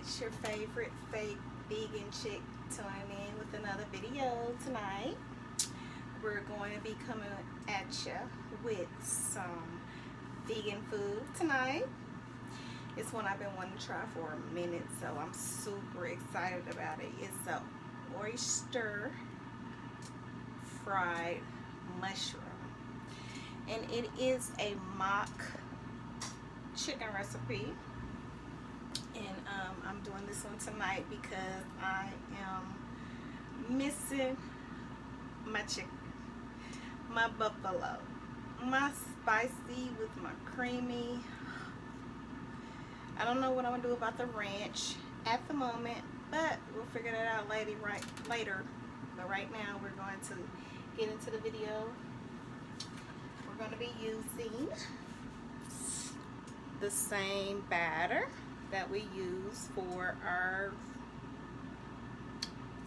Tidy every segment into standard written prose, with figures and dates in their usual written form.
It's your favorite fake vegan chick tuning in with another video tonight. We're going to be coming at you with some vegan food tonight. It's one I've been wanting to try for a minute, so I'm super excited about it. It's a oyster fried mushroom, and it is a mock chicken recipe. And I'm doing this one tonight because I am missing my chicken, my buffalo, my spicy with my creamy. I don't know what I'm gonna do about the ranch at the moment, but we'll figure that out later. But right now we're going to get into the video. We're going to be using the same batter that we use for our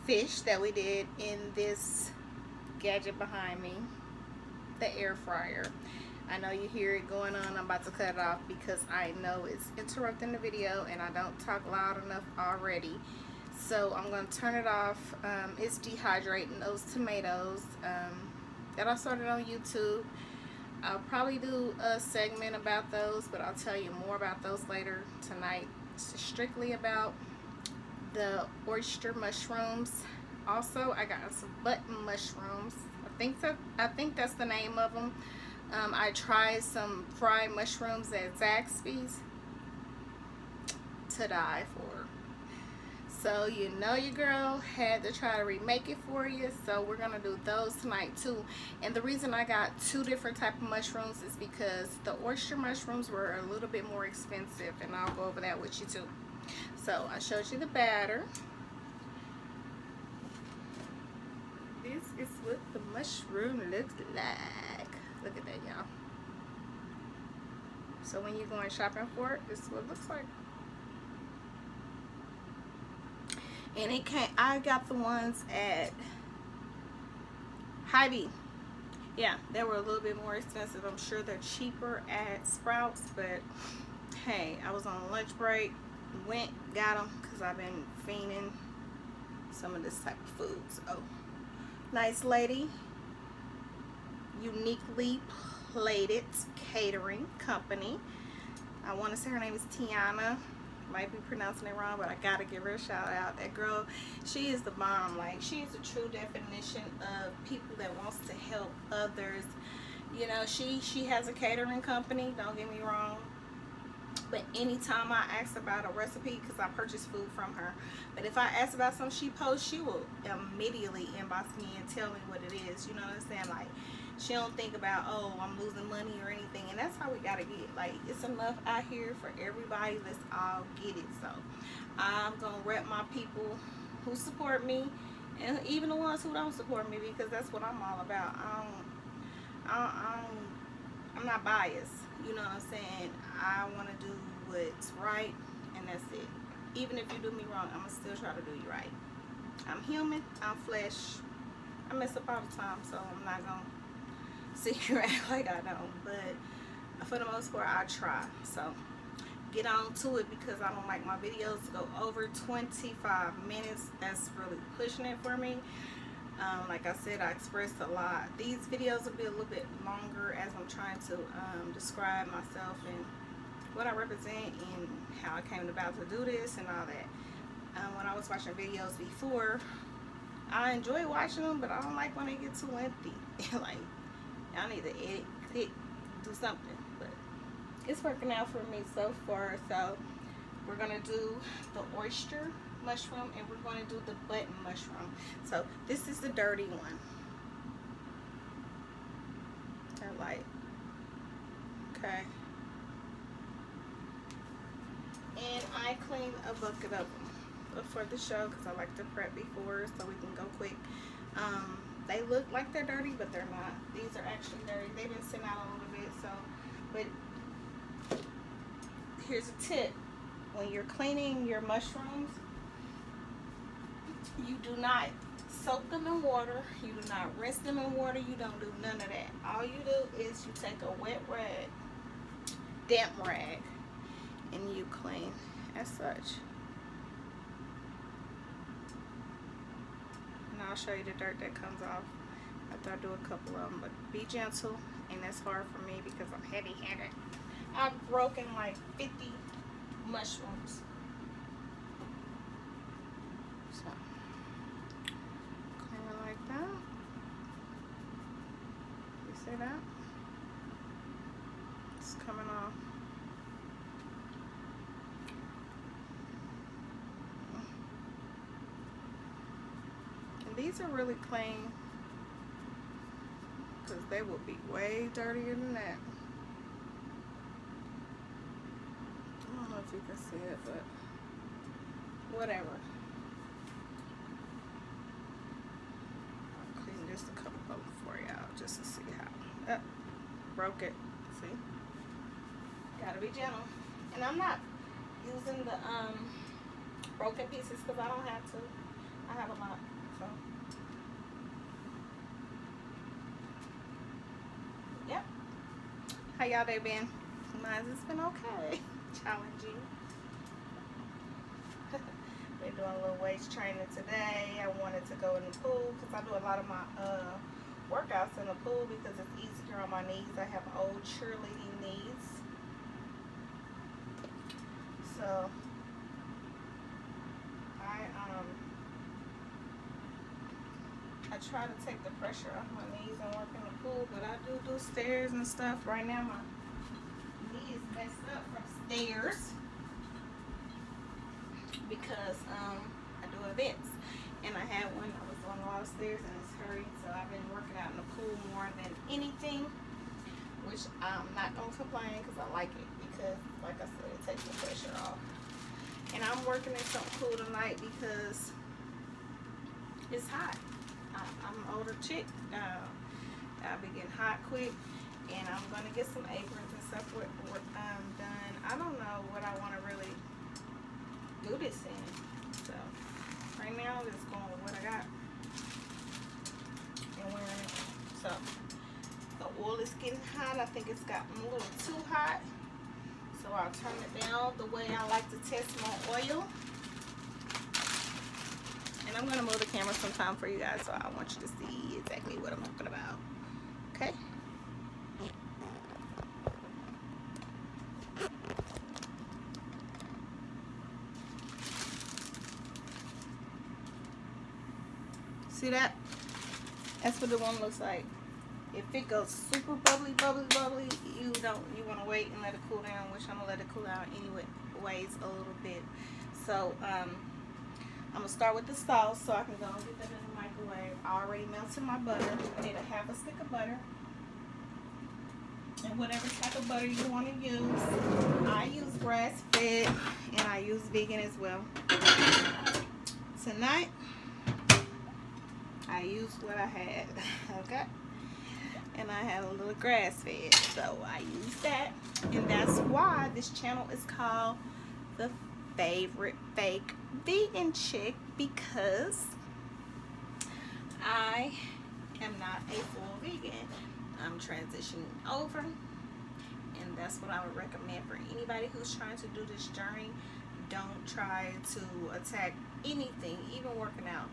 fish that we did in this gadget behind me, the air fryer. I know you hear it going on. I'm about to cut it off because I know it's interrupting the video and I don't talk loud enough already. So I'm going to turn it off. It's dehydrating those tomatoes that I started on YouTube. I'll probably do a segment about those, but I'll tell you more about those later tonight. It's strictly about the oyster mushrooms. Also, I got some button mushrooms. I think that's the name of them. I tried some fried mushrooms at Zaxby's to die for. So you know your girl had to try to remake it for you, so we're gonna do those tonight too. And the reason I got two different type of mushrooms is because the oyster mushrooms were a little bit more expensive, and I'll go over that with you too. So I showed you the batter. This is what the mushroom looks like. Look at that, y'all. So when you're going shopping for it, this is what it looks like. And it came, I got the ones at Hy-Vee. Yeah, they were a little bit more expensive. I'm sure they're cheaper at Sprouts, but hey, I was on a lunch break, went, got them, because I've been fiending some of this type of food. So, nice lady, uniquely plated catering company. I want to say her name is Tiana. Might be pronouncing it wrong, but I gotta give her a shout out. That girl, she is the bomb. Like, she is the true definition of people that wants to help others. You know, she has a catering company, don't get me wrong, but anytime I ask about a recipe, because I purchase food from her, but if I ask about something she posts, she will immediately inbox me and tell me what it is. You know what I'm saying? Like, she don't think about, oh, I'm losing money or anything. And that's how we gotta get. Like, it's enough out here for everybody. Let's all get it. So I'm gonna rep my people who support me, and even the ones who don't support me, because that's what I'm all about. I'm not biased. You know what I'm saying? I want to do what's right, and that's it. Even if you do me wrong, I'm gonna still try to do you right. I'm human. I'm flesh. I mess up all the time, so I'm not gonna sit here and act like I don't, but for the most part I try. So get on to it, because I don't like my videos to go over 25 minutes. That's really pushing it for me. Like I said, I expressed a lot. These videos will be a little bit longer as I'm trying to describe myself and what I represent and how I came about to do this and all that. When I was watching videos before, I enjoy watching them, but I don't like when they get too lengthy. Like, I need to edit, click, do something, but it's working out for me so far. So we're gonna do the oyster mushroom, and we're going to do the button mushroom. So this is the dirty one. I like, okay, and I cleaned a bucket of them for the show because I like to prep before so we can go quick. They look like they're dirty, but they're not. These are actually dirty. They've been sitting out a little bit, so, but here's a tip. When you're cleaning your mushrooms, you do not soak them in water. You do not rinse them in water. You don't do none of that. All you do is you take a wet rag, damp rag, and you clean as such. I'll show you the dirt that comes off after I do a couple of them. But be gentle, and that's hard for me because I'm heavy-handed. I've broken like 50 mushrooms. So, clean it like that. You see that? It's coming off. And these are really clean because they will be way dirtier than that. I don't know if you can see it, but whatever. I'll clean just a couple of them for y'all just to see how. Oh, broke it. See? Gotta be gentle. And I'm not using the broken pieces because I don't have to. I have a lot. So, yep. How y'all day been? Mine's been okay. Challenging. Been doing a little weight training today. I wanted to go in the pool because I do a lot of my workouts in the pool because it's easier on my knees. I have old cheerleading knees. So I try to take the pressure off my knees and work in the pool, but I do stairs and stuff. Right now my knee is messed up from stairs because I do events, and I had one I was doing a lot of stairs and it's hurting, so I've been working out in the pool more than anything, which I'm not gonna complain because I like it because, like I said, it takes the pressure off. And I'm working in something cool tonight because it's hot. I'm an older chick. I'll be getting hot quick, and I'm gonna get some aprons and stuff done. I don't know what I want to really do this in. So right now, I'm just going with what I got and wearing it. So the oil is getting hot. I think it's gotten a little too hot. So I'll turn it down the way I like to test my oil. And I'm going to move the camera sometime for you guys so I want you to see exactly what I'm talking about. Okay? See that? That's what the one looks like. If it goes super bubbly, you want to wait and let it cool down, which I'm going to let it cool down anyways a little bit. So, I'm going to start with the sauce so I can go and get that in the microwave. I already melted my butter. I need a half a stick of butter. And whatever type of butter you want to use. I use grass-fed and I use vegan as well. Tonight, I used what I had. Okay? And I had a little grass-fed, so I used that. And that's why this channel is called The Favorite Fake Vegan Chick, because I am not a full vegan. I'm transitioning over, and that's what I would recommend for anybody who's trying to do this journey. Don't try to attack anything, even working out,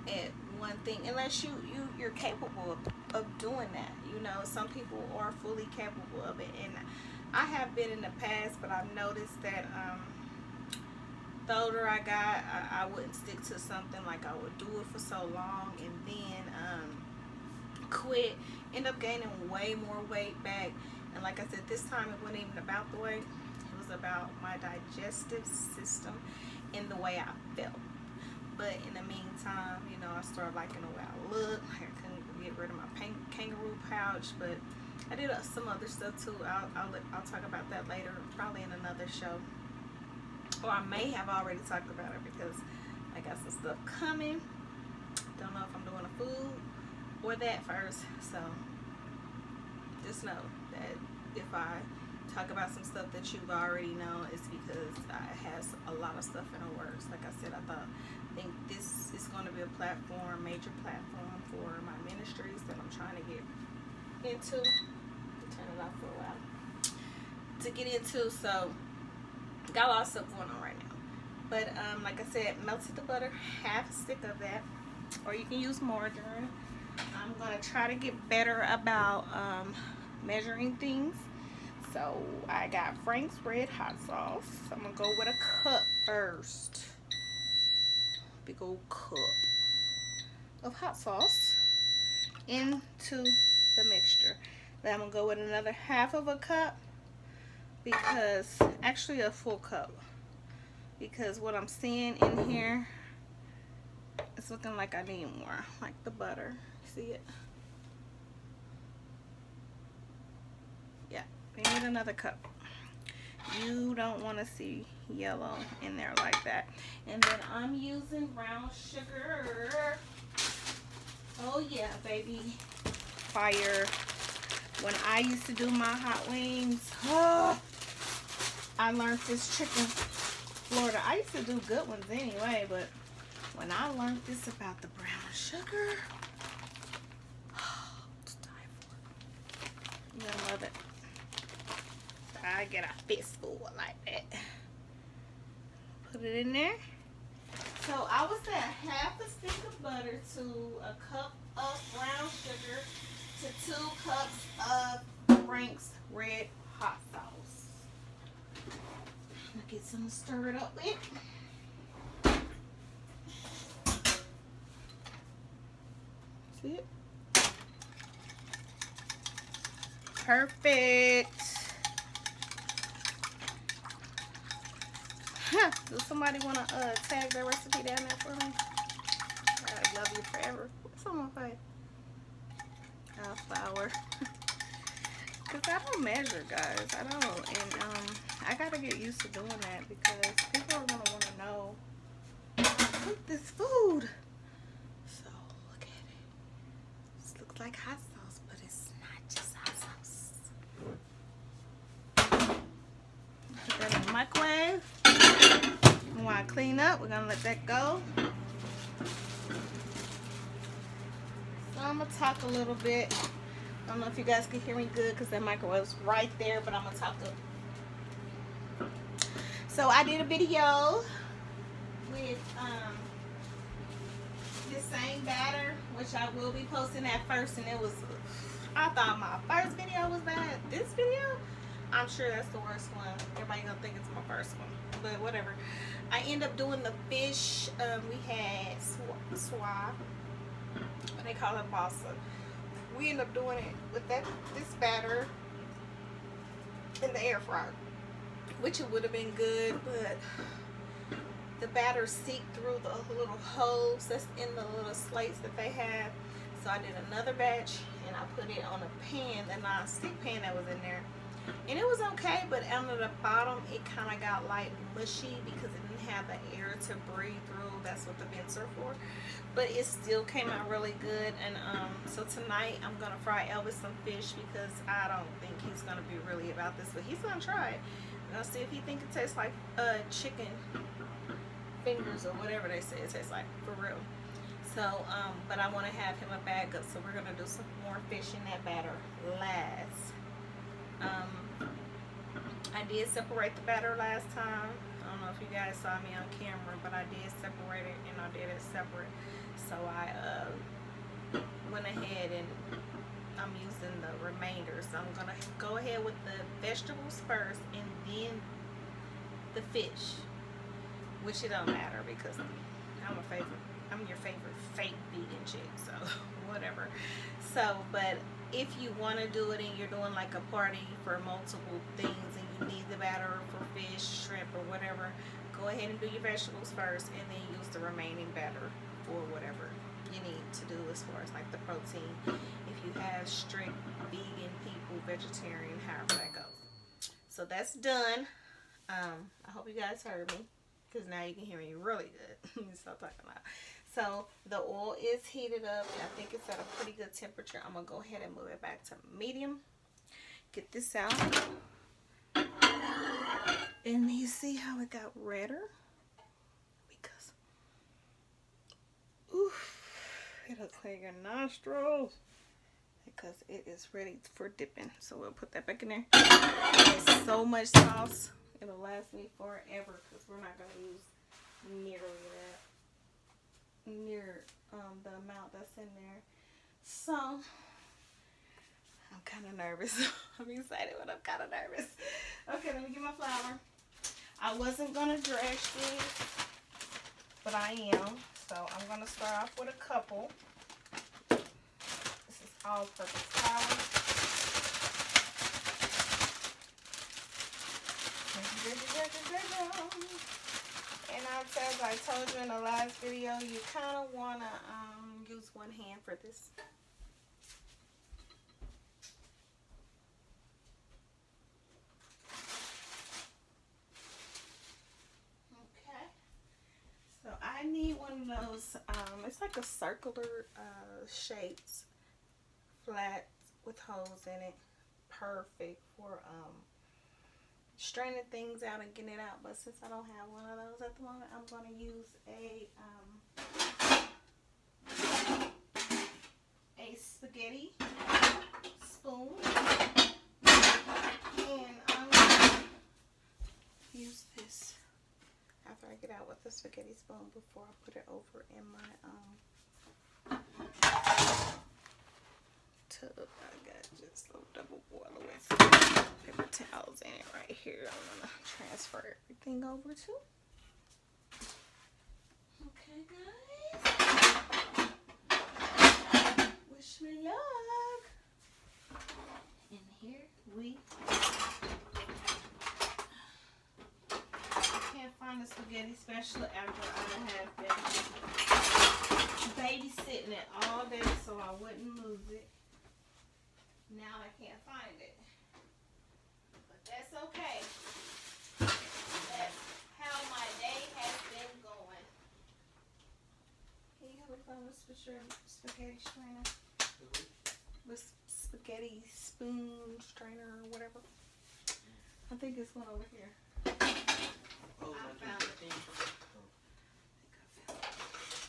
at one thing, unless you're capable of doing that. You know, some people are fully capable of it, and I have been in the past, but I've noticed that the older I got, I wouldn't stick to something. Like, I would do it for so long and then quit, end up gaining way more weight back. And like I said, this time it wasn't even about the weight, it was about my digestive system and the way I felt. But in the meantime, you know, I started liking the way I look. I couldn't get rid of my kangaroo pouch, but I did some other stuff too. I'll talk about that later, probably in another show. Or I may have already talked about it because I got some stuff coming. Don't know if I'm doing a food or that first. So just know that if I talk about some stuff that you've already known, it's because I have a lot of stuff in the works. Like I said, I think this is going to be a platform, major platform for my ministries that I'm trying to get into. Turn it off for a while. To get into, so got a lot of stuff going on right now. But like I said, melted the butter, half a stick of that. or you can use margarine. I'm gonna try to get better about measuring things. So I got Frank's red hot sauce. I'm gonna go with a cup first. Big old cup of hot sauce into the mixture. Then I'm gonna go with another half of a cup, because actually a full cup, because what I'm seeing in here, it's looking like I need more, like the butter. See it? Yeah, we need another cup. You don't want to see yellow in there like that. And then I'm using brown sugar. Oh yeah, baby. Fire. When I used to do my hot wings, I learned this trick in Florida. I used to do good ones anyway, but when I learned this about the brown sugar, to die for. You're gonna love it. I get a fistful like that. Put it in there. So I would say a half a stick of butter to a cup of brown sugar to 2 cups of Frank's red hot sauce. I'm gonna get some to stir it up with. See it? Perfect. Does somebody want to tag their recipe down there for me? I love you forever. What's on my face? Flour. Because I don't measure, guys. I don't. And I got to get used to doing that, because people are going to want to know how to cook this food. So, look at it. This looks like hot sauce, but it's not just hot sauce. Put that in the microwave. When I clean up, we're gonna let that go. So I'm gonna talk a little bit. I don't know if you guys can hear me good because that microwave's right there, but I'm gonna talk up. So I did a video with this same batter, which I will be posting at first, and it was, I thought my first video was bad. This video, I'm sure that's the worst one. Everybody gonna think it's my first one, but whatever. I end up doing the fish. We had swab, what they call it, balsa. We end up doing it with this batter in the air fryer, which it would have been good, but the batter seeped through the little holes that's in the little slates that they have. So I did another batch, and I put it on a pan, the non-stick pan that was in there. And it was okay, but under the bottom, it kind of got like mushy because it didn't have the air to breathe through. That's what the vents are for. But it still came out really good. And so tonight, I'm going to fry Elvis some fish, because I don't think he's going to be really about this. But he's going to try it. I'm going to see if he thinks it tastes like chicken fingers or whatever they say it tastes like, for real. So, but I want to have him a bag up. So we're going to do some more fish in that batter last. I did separate the batter last time. I don't know if you guys saw me on camera, but I did separate it, and I did it separate. So I went ahead and I'm using the remainder. So I'm gonna go ahead with the vegetables first, and then the fish, which it don't matter because I'm your favorite fake vegan chick, so whatever. So, but if you want to do it and you're doing like a party for multiple things and you need the batter for fish, shrimp, or whatever, go ahead and do your vegetables first, and then use the remaining batter for whatever you need to do as far as like the protein. If you have strict vegan people, vegetarian, however that goes. So that's done. I hope you guys heard me, because now you can hear me really good. Stop talking loud. So the oil is heated up. I think it's at a pretty good temperature. I'm going to go ahead and move it back to medium. Get this out. And you see how it got redder? Because, it'll clear your nostrils. Because it is ready for dipping. So we'll put that back in there. There's so much sauce. It'll last me forever, because we're not going to use nearly that. Near the amount that's in there. So I'm kind of nervous. I'm excited, but I'm kind of nervous. Okay, let me get my flour. I wasn't gonna dredge this, but I am. So I'm gonna start off with a couple. This is all-purpose flour. And as I told you in the last video, you kind of want to use one hand for this. Okay. So I need one of those, it's like a circular shaped, flat with holes in it. Perfect for straining things out and getting it out, but since I don't have one of those at the moment, I'm going to use a spaghetti spoon, and I'm going to use this after I get out with the spaghetti spoon before I put it over in my tub. I got just a double boiler with paper towels in it right here. I'm gonna transfer everything over to. Okay, guys. Wish me luck. And here we. Can't find the spaghetti spatula after I have been babysitting it all day, so I wouldn't lose it. Now I can't find it, but that's okay. That's how my day has been going. Can you help me find the spaghetti strainer? The spaghetti spoon strainer or whatever. I think it's one over here. I found it.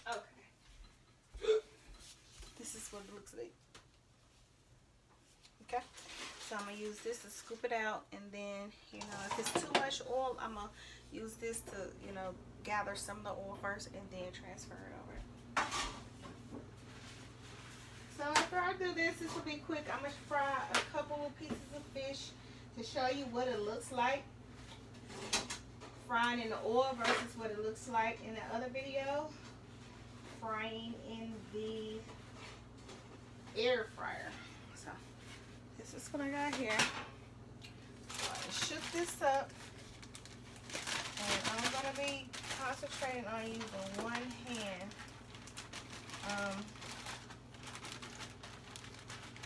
Okay. This is what it looks like. Okay, so I'm gonna use this to scoop it out, and then, you know, if it's too much oil, I'm gonna use this to, you know, gather some of the oil first and then transfer it over. So after I do this, this will be quick. I'm gonna fry a couple of pieces of fish to show you what it looks like frying in the oil versus what it looks like in the other video frying in the air fryer. So this is what I got here. So I shook this up, and I'm going to be concentrating on using one hand.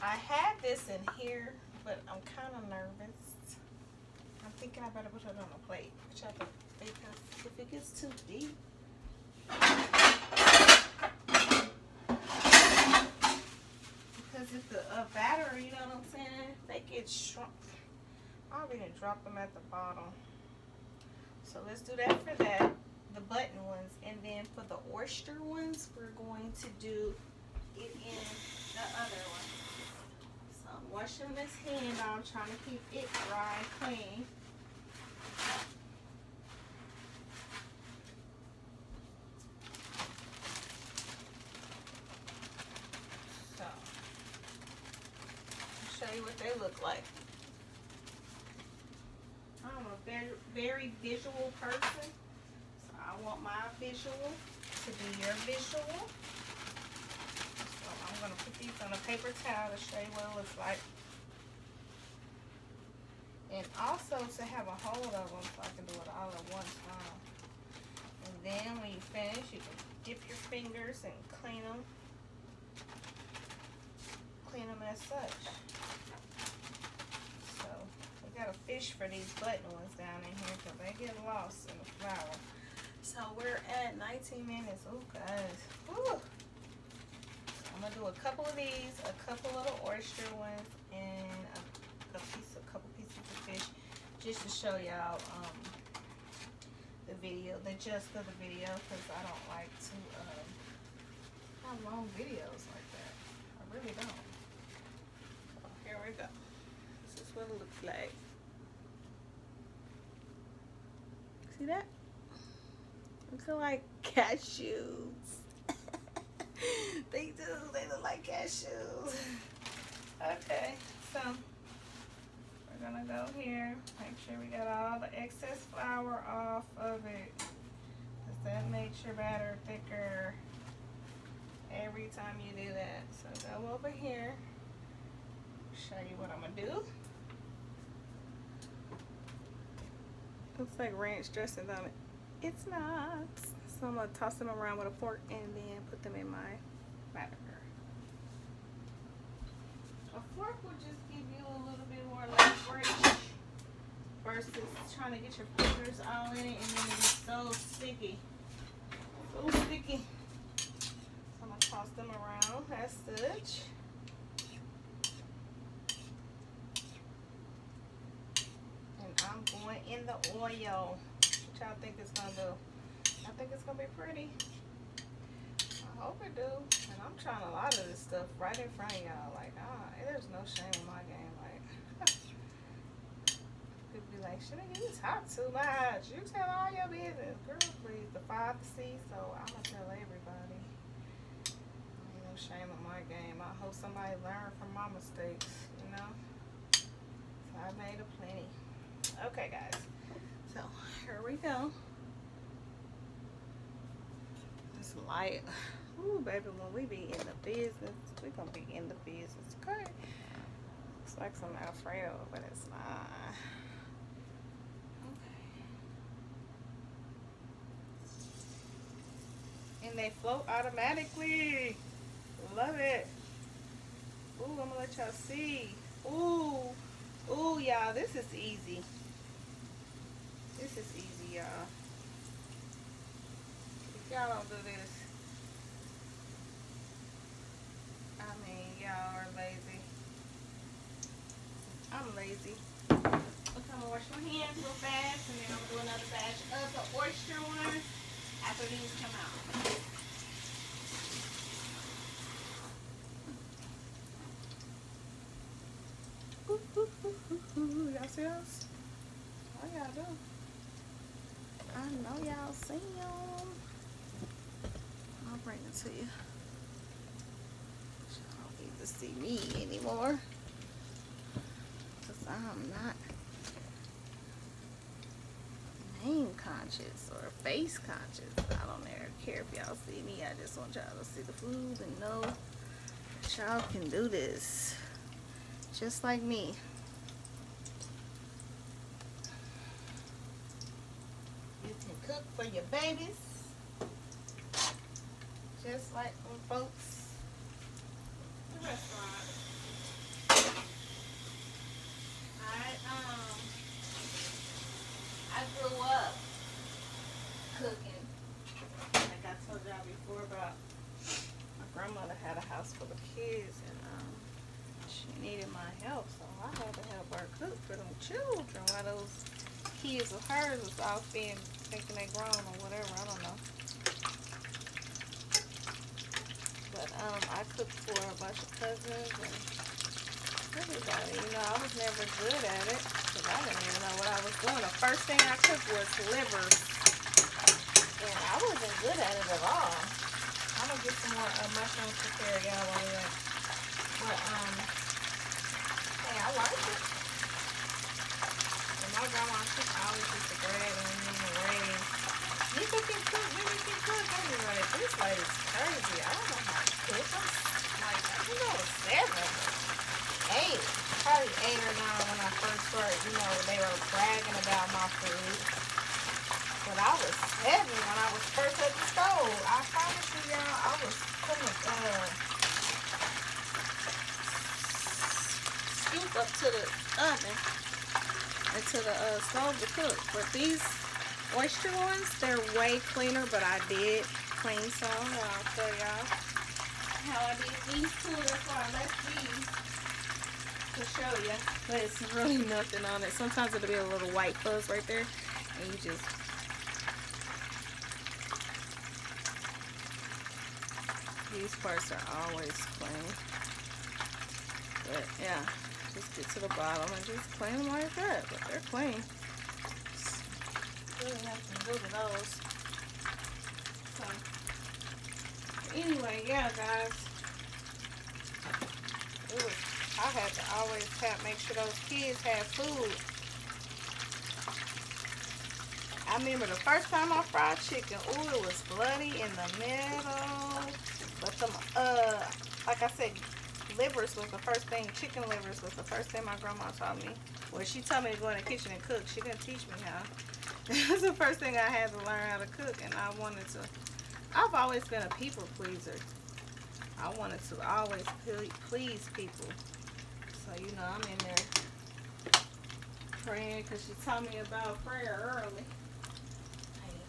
I had this in here, but I'm kind of nervous. I'm thinking I better put it on a plate, which I think, because if it gets too deep, because if the batter, you know what I'm saying, they get shrunk. I already dropped them at the bottom. So let's do that for that, the button ones, and then for the oyster ones, we're going to do it in the other one. So I'm washing this hand off, trying to keep it dry and clean. So I'll show you what they look like. I'm a very visual person, so I want my visual to be your visual. So I'm going to put these on a paper towel to show you what it looks like. And also to have a hold of them so I can do it all at one time. And then when you finish, you can dip your fingers and clean them. Clean them as such. So we got to fish for these button ones down in here because they get lost in the flour. So we're at 19 minutes. Oh, guys. Woo. So I'm going to do a couple of these, a couple of the oyster ones, and a couple pieces of fish, just to show y'all the video, the gist of the video, because I don't like to have long videos like that. I really don't. So here we go. This is what it looks like. See that? Looks like cashews. They do. They look like cashews. Okay, so we're gonna go here. Make sure we got all the excess flour off of it. Cause that makes your batter thicker every time you do that. So go over here. Show you what I'm gonna do. Looks like ranch dressing on it. It's not. So I'm gonna toss them around with a fork and then put them in my batter. A fork will just give you a little bit more leverage versus trying to get your fingers all in it and then it's so sticky. So sticky. So I'm gonna toss them around as such. I'm going in the oil. What y'all think it's gonna do? I think it's gonna be pretty. I hope it do. And I'm trying a lot of this stuff right in front of y'all. Like, there's no shame in my game. Like, people be like, shouldn't you talk too much? You tell all your business. Girl, please. The 5 to C, so I'm gonna tell everybody. Ain't no shame in my game. I hope somebody learn from my mistakes, you know? So I made a plenty. Okay, guys, so here we go. It's light. Ooh, baby, when we be in the business, we gonna be in the business. Okay. Looks like some Alfredo, but it's not. Okay. And they float automatically. Love it. Ooh, I'm gonna let y'all see. Ooh, ooh, y'all, this is easy. This is easy, y'all. If y'all don't do this, I mean, y'all are lazy. I'm lazy. Okay, I'm gonna wash my hands real fast, and then I'm gonna do another batch of the oyster ones after these come out. Y'all see us? Oh, y'all do. I know y'all see them. I'll bring it to you. Y'all don't need to see me anymore. Because I'm not name conscious or face conscious. I don't ever care if y'all see me. I just want y'all to see the food and know that y'all can do this. Just like me. You can cook for your babies. Just like when folks at the restaurant. I grew up cooking. Like I told y'all before about my grandmother had a house full of kids and she needed my help, so I had to help her cook for them children while those kids of hers was off being thinking they grown or whatever, I don't know. But I cooked for a bunch of cousins and everybody. You know, I was never good at it because I didn't even know what I was doing. The first thing I cooked was livers, and I wasn't good at it at all. I'm gonna get some more mushrooms prepared, y'all, while we wait. But hey, I like it. And my grandma, she always used to grab and raise. Nigga can cook, women can cook. I mean, like, this lady's crazy. I don't know how to cook. I'm like, you know, 7, 8, probably 8 or 9 when I first started. You know, they were bragging about my food. But I was 7 when I was first at the stove. I promise you, y'all, I was putting scoop up to the oven and to the stove to cook. But these oyster ones, they're way cleaner, but I did clean some. I'll show y'all how I did these two. That's why I left these to show you. But it's really nothing on it. Sometimes it'll be a little white fuzz right there, and you just these parts are always clean. But yeah, just get to the bottom and just clean them like that. But they're clean. Really nothing to do to those. So Anyway, yeah, guys. I had to always make sure those kids had food. I remember the first time I fried chicken, ooh, it was bloody in the middle. But some, like I said, livers was the first thing, chicken livers was the first thing my grandma taught me. Well, she told me to go in the kitchen and cook. She didn't teach me how. That's the first thing I had to learn how to cook, and I wanted to. I've always been a people pleaser. I wanted to always please people. So, you know, I'm in there praying because she taught me about prayer early.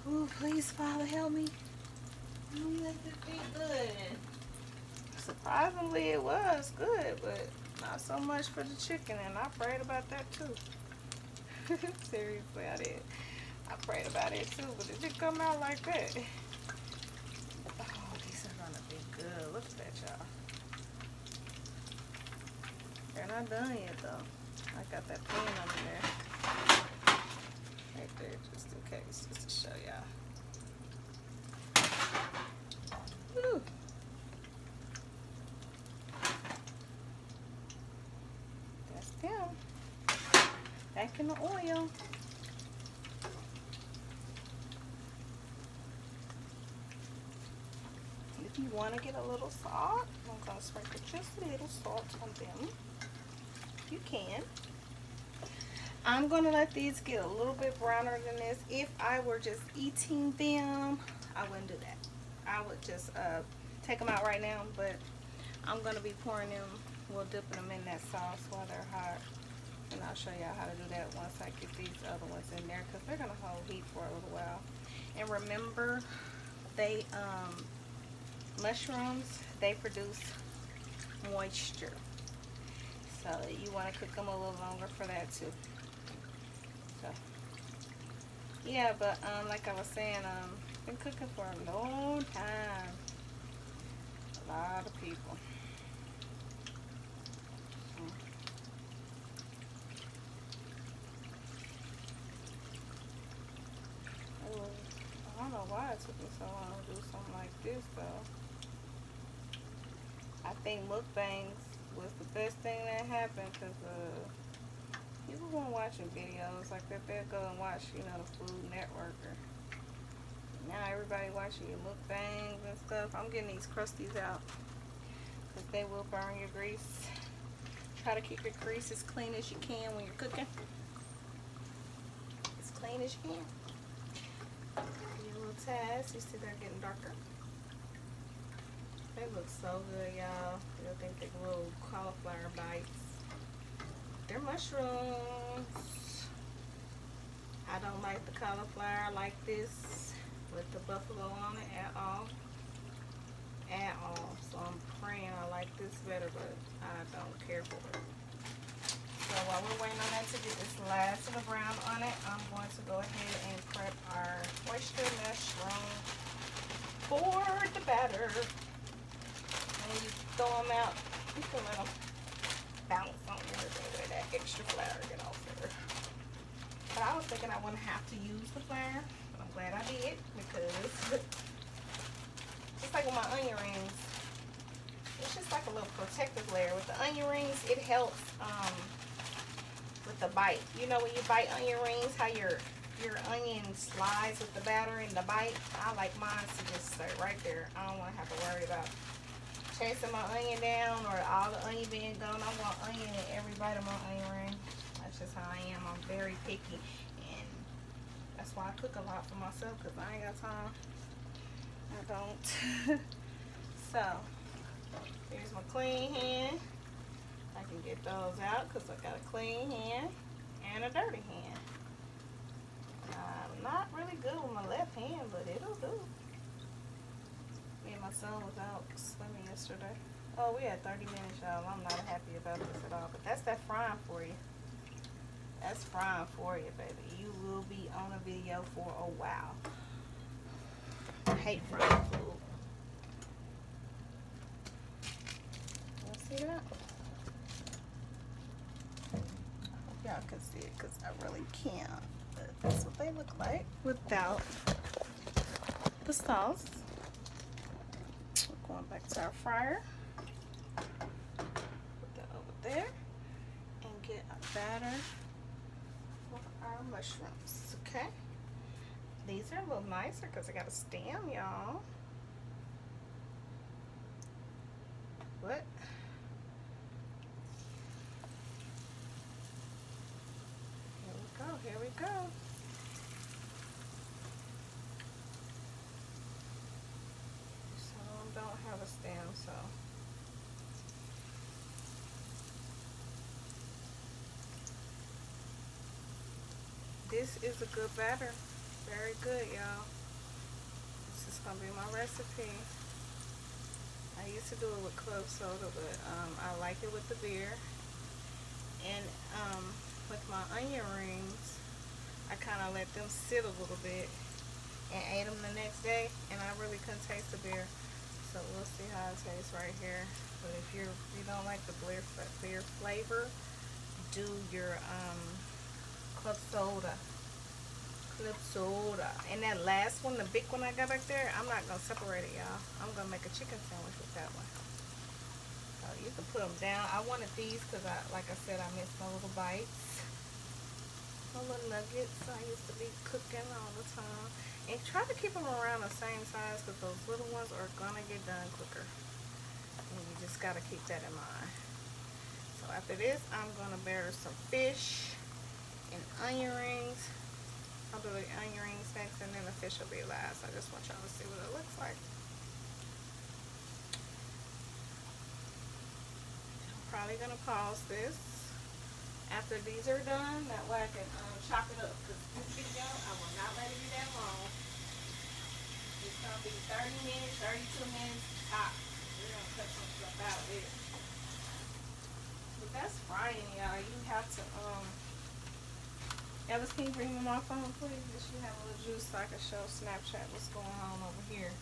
Ooh, please, Father, help me. Let this be good. Surprisingly, it was good, but not so much for the chicken, and I prayed about that too. Seriously, I did. I prayed about it too, but it didn't come out like that. Oh, these are gonna be good. Look at that, y'all. They're not done yet, though. I got that pan under there. Right there, just in case, just to show y'all. Woo. That's them. Back in the oil. If you want to get a little salt, I'm going to sprinkle just a little salt on them. You can. I'm going to let these get a little bit browner than this. If I were just eating them, I wouldn't do that. I would just take them out right now, but I'm going to be pouring them, dipping them in that sauce while they're hot. And I'll show y'all how to do that once I get these other ones in there, because they're going to hold heat for a little while. And remember, they mushrooms, they produce moisture. So you want to cook them a little longer for that too. So yeah, but like I was saying, been cooking for a long time. A lot of people. I don't know why it took me so long to do something like this though. I think mukbangs was the best thing that happened, because people weren't watching videos like that. They'll go and watch, you know, the Food Network. Or now everybody watching your mukbangs and stuff. I'm getting these crusties out because they will burn your grease. Try to keep your grease as clean as you can when you're cooking. As clean as you can. Your little tabs, you see they're getting darker. They look so good, y'all. You'll think they're little cauliflower bites. They're mushrooms. I don't like the cauliflower like this with the buffalo on it at all. At all. So I'm praying I like this better, but I don't care for it. So while we're waiting on that to get this last of the brown on it, I'm going to go ahead and prep our oyster mushroom for the batter. And you throw them out, you can let them bounce on everything where that extra flour get off there. But I was thinking I wouldn't have to use the flour, but I'm glad I did, because just like with my onion rings, it's just like a little protective layer. With the onion rings, it helps with the bite. You know when you bite onion rings, how your onion slides with the batter and the bite? I like mine to just stay right there. I don't want to have to worry about chasing my onion down or all the onion being gone. I want onion in every bite of my onion ring. That's just how I am. I'm very picky, and that's why I cook a lot for myself, because I ain't got time. I don't. So here's my clean hand. I can get those out because I got a clean hand and a dirty hand. I'm not really good with my left hand, but it'll do. Me and my son was out swimming yesterday. Oh, we had 30 minutes, y'all. I'm not happy about this at all. But that's that frying for you. That's frying for you, baby. You will be on a video for a while. I hate frying food. You see that? I hope y'all can see it, because I really can't. But that's what they look like without the sauce. going back to our fryer. Put that over there and get a batter for our mushrooms. Okay. These are a little nicer because I got a stem, y'all. What? Here we go. Here we go. Some don't have a stem, so. This is a good batter. Very good, y'all. This is gonna be my recipe. I used to do it with club soda, but I like it with the beer. And with my onion rings, I kind of let them sit a little bit and ate them the next day, and I really couldn't taste the beer. So we'll see how it tastes right here. But if you don't like the beer flavor, do your club soda. And that last one, the big one I got back there, I'm not gonna separate it, y'all. I'm gonna make a chicken sandwich with that one. So you can put them down. I wanted these because like I said, I miss my little bites, my little nuggets. I used to be cooking all the time. And try to keep them around the same size because those little ones are gonna get done quicker. And you just gotta keep that in mind. So after this, I'm gonna batter some fish and onion rings. I'll do the onion rings next, and then the fish will be last. I just want y'all to see what it looks like. I'm probably going to pause this after these are done. That way I can chop it up. Because this video, I will not let it be that long. It's going to be 30 minutes, 32 minutes top. We're going to cut some stuff out of it. But that's frying, y'all. You have to... Elvis, can you bring me my phone, please? This should have a little juice so I can show Snapchat what's going on over here.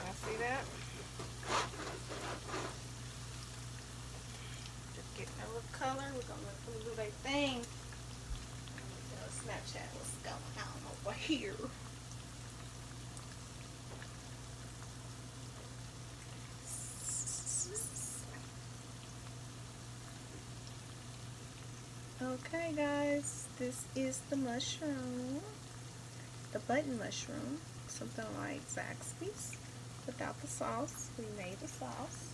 Y'all see that? Just getting a little color. We're going to let them do their thing. Tell Snapchat what's going on over here. Okay guys, this is the mushroom, the button mushroom, something like Zaxby's without the sauce. We made the sauce.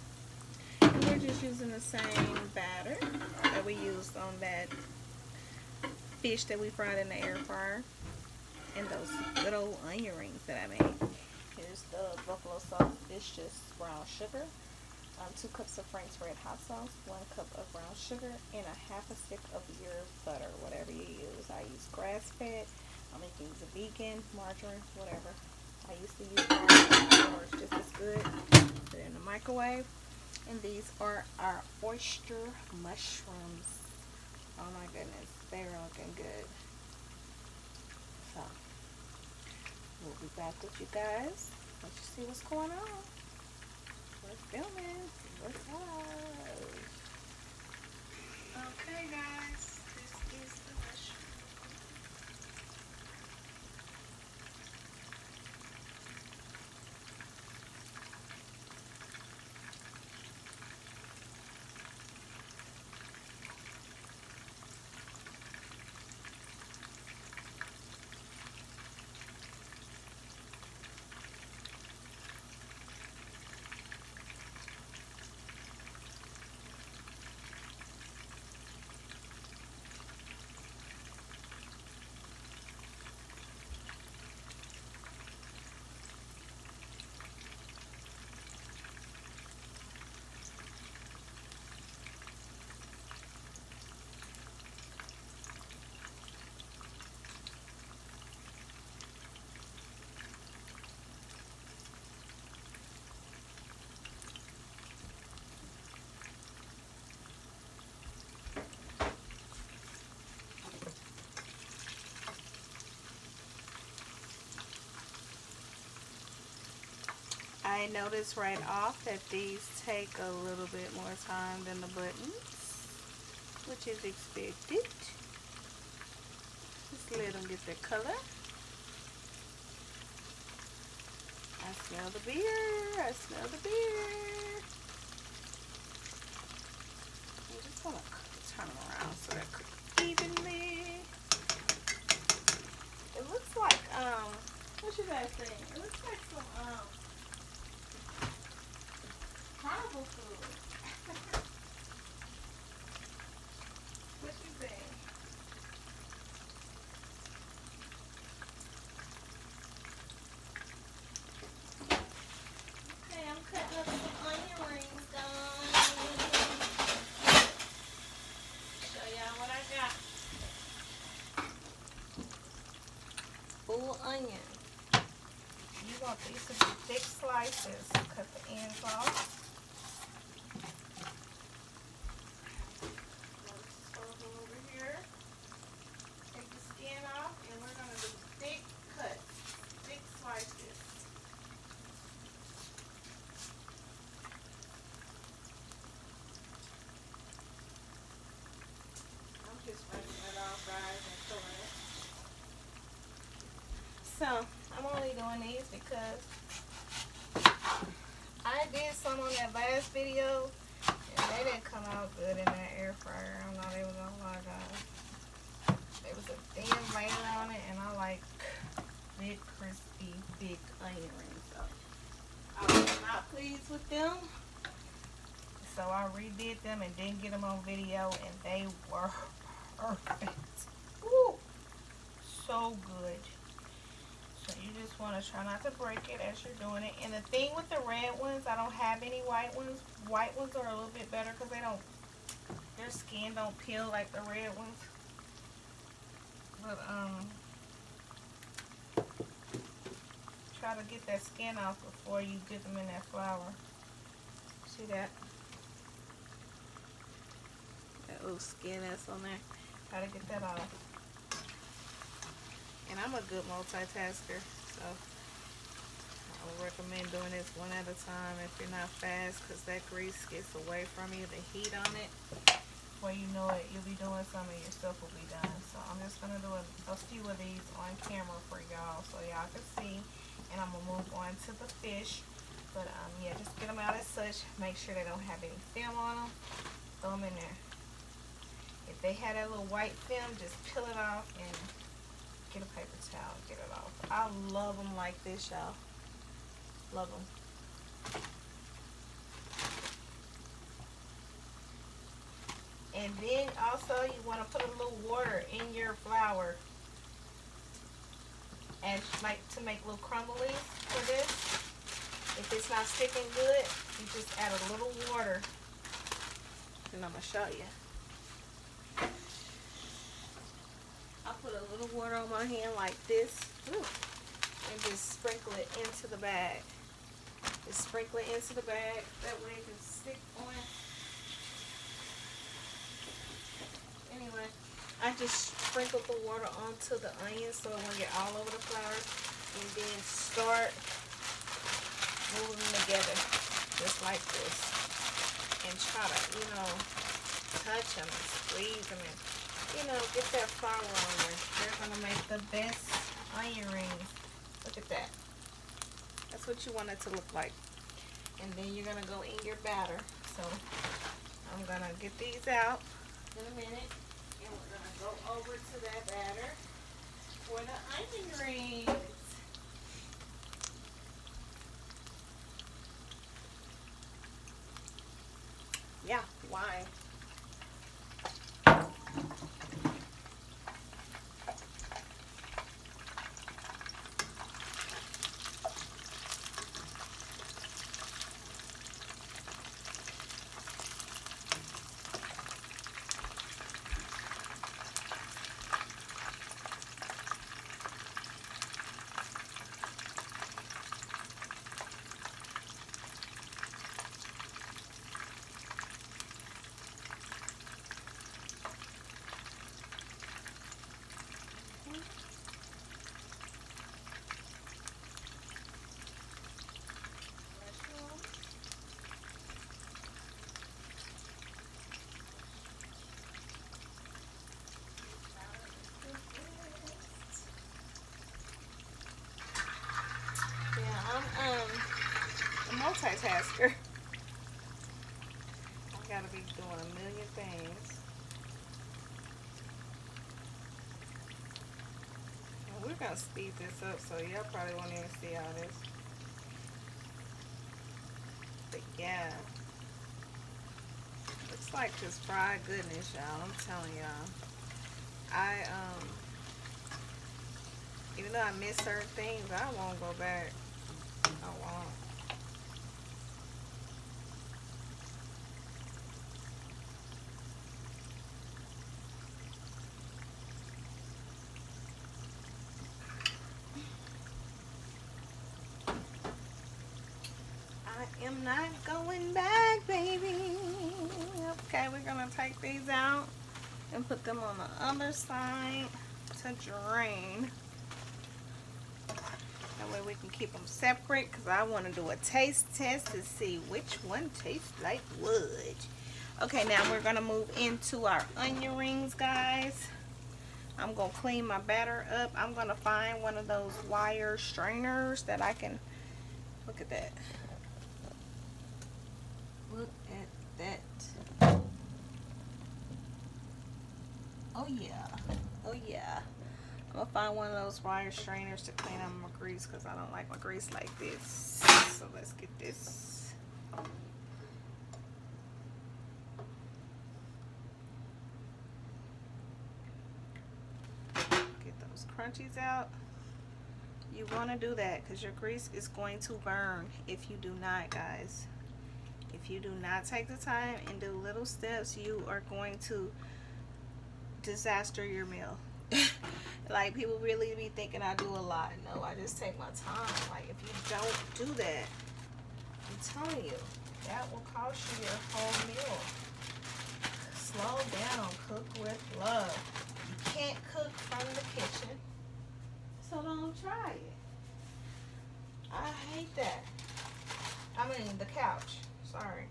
And we're just using the same batter that we used on that fish that we fried in the air fryer and those good old onion rings that I made. Here's the buffalo sauce. It's just brown sugar. 2 cups of Frank's Red Hot Sauce, 1 cup of brown sugar, and a half a stick of your butter, whatever you use. I use grass-fed. You can use a vegan, margarine, whatever. I used to use margarine, or it's just as good. Put it in the microwave. And these are our oyster mushrooms. Oh my goodness, they're looking good. So, we'll be back with you guys. Let you see what's going on. We're filming. What's up? Okay, guys. This is the mushroom. I noticed right off that these take a little bit more time than the buttons, which is expected. Just let them get their color. I smell the beer. I smell the beer. I just want to turn them around so they're cooked evenly. It looks like, what you guys think? It looks like some, carnival food. What you think? Okay, I'm cutting up some onion rings, guys. Show y'all what I got. Full onion. You want these to be thick slices. Cut the ends off. Over here. Take the skin off, and we're gonna do thick cuts, thick slices. I'm just rinsing it off, guys, and filling it. So I'm only doing these because I did some on that last video and they didn't come out good in that air fryer. I don't know, they was on a lot, guys. There was a thin layer on it, and I like big, crispy, big onion rings. So I was not pleased with them. So I redid them and didn't get them on video, and they were perfect. Woo! So good. So you just want to try not to break it as you're doing it. And the thing with the red ones, I don't have any white ones. White ones are a little bit better because their skin don't peel like the red ones. But try to get that skin off before you dip them in that flour. See that? That little skin that's on there. Try to get that off. And I'm a good multitasker, so I would recommend doing this one at a time if you're not fast, because that grease gets away from you, the heat on it. Before you know it, you'll be doing some and your stuff will be done. So I'm just going to do a few of these on camera for y'all so y'all can see. And I'm going to move on to the fish. But yeah, just get them out as such. Make sure they don't have any film on them. Throw them in there. If they had that little white film, just peel it off and get a paper towel, get it off. I love them like this, y'all. Love them. And then also you want to put a little water in your flour, and like to make little crumblies for this. If it's not sticking good, you just add a little water. And I'm gonna show you. I put a little water on my hand like this, and just sprinkle it into the bag. Just sprinkle it into the bag. That way it can stick on. Anyway, I just sprinkled the water onto the onions so it won't get all over the flour. And then start moving them together, just like this. And try to, touch them and squeeze them and get that flour on there. They're going to make the best onion rings. Look at that. That's what you want it to look like. And then you're going to go in your batter. So I'm going to get these out in a minute. And we're going to go over to that batter for the onion rings. Yeah, why? multitasker. I gotta be doing a million things. And we're gonna speed this up so y'all probably won't even see all this. But yeah. Looks like just fried goodness, y'all. I'm telling y'all. Even though I miss certain things, I won't go back. I won't. I am not going back, baby. Okay, we're gonna take these out and put them on the other side to drain. That way we can keep them separate, because I want to do a taste test to see which one tastes like what. Okay, now we're going to move into our onion rings, guys. I'm going to clean my batter up. I'm going to find one of those wire strainers that I can, look at that. Look at that. Oh yeah. Oh yeah. I'm going to find one of those wire strainers to clean up my grease, because I don't like my grease like this. So let's get this. Get those crunchies out. You want to do that because your grease is going to burn if you do not, guys. If you do not take the time and do little steps, you are going to disaster your meal. Like, people really be thinking I do a lot. No, I just take my time. Like, if you don't do that, I'm telling you, that will cost you your whole meal. Slow down. Cook with love. You can't cook from the kitchen, so don't try it. I hate that. I mean, the couch. Sorry.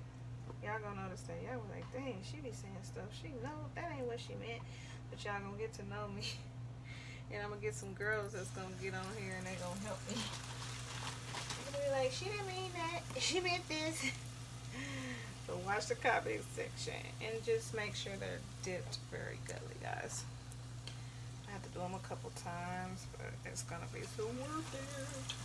Y'all gonna notice that. Y'all was like, dang, she be saying stuff. She know that ain't what she meant. But y'all gonna get to know me. And I'm gonna get some girls that's gonna get on here and they gonna help me. They're gonna be like, she didn't mean that. She meant this. So watch the comment section and just make sure they're dipped very goodly, guys. I have to do them a couple times, but it's gonna be so worth it.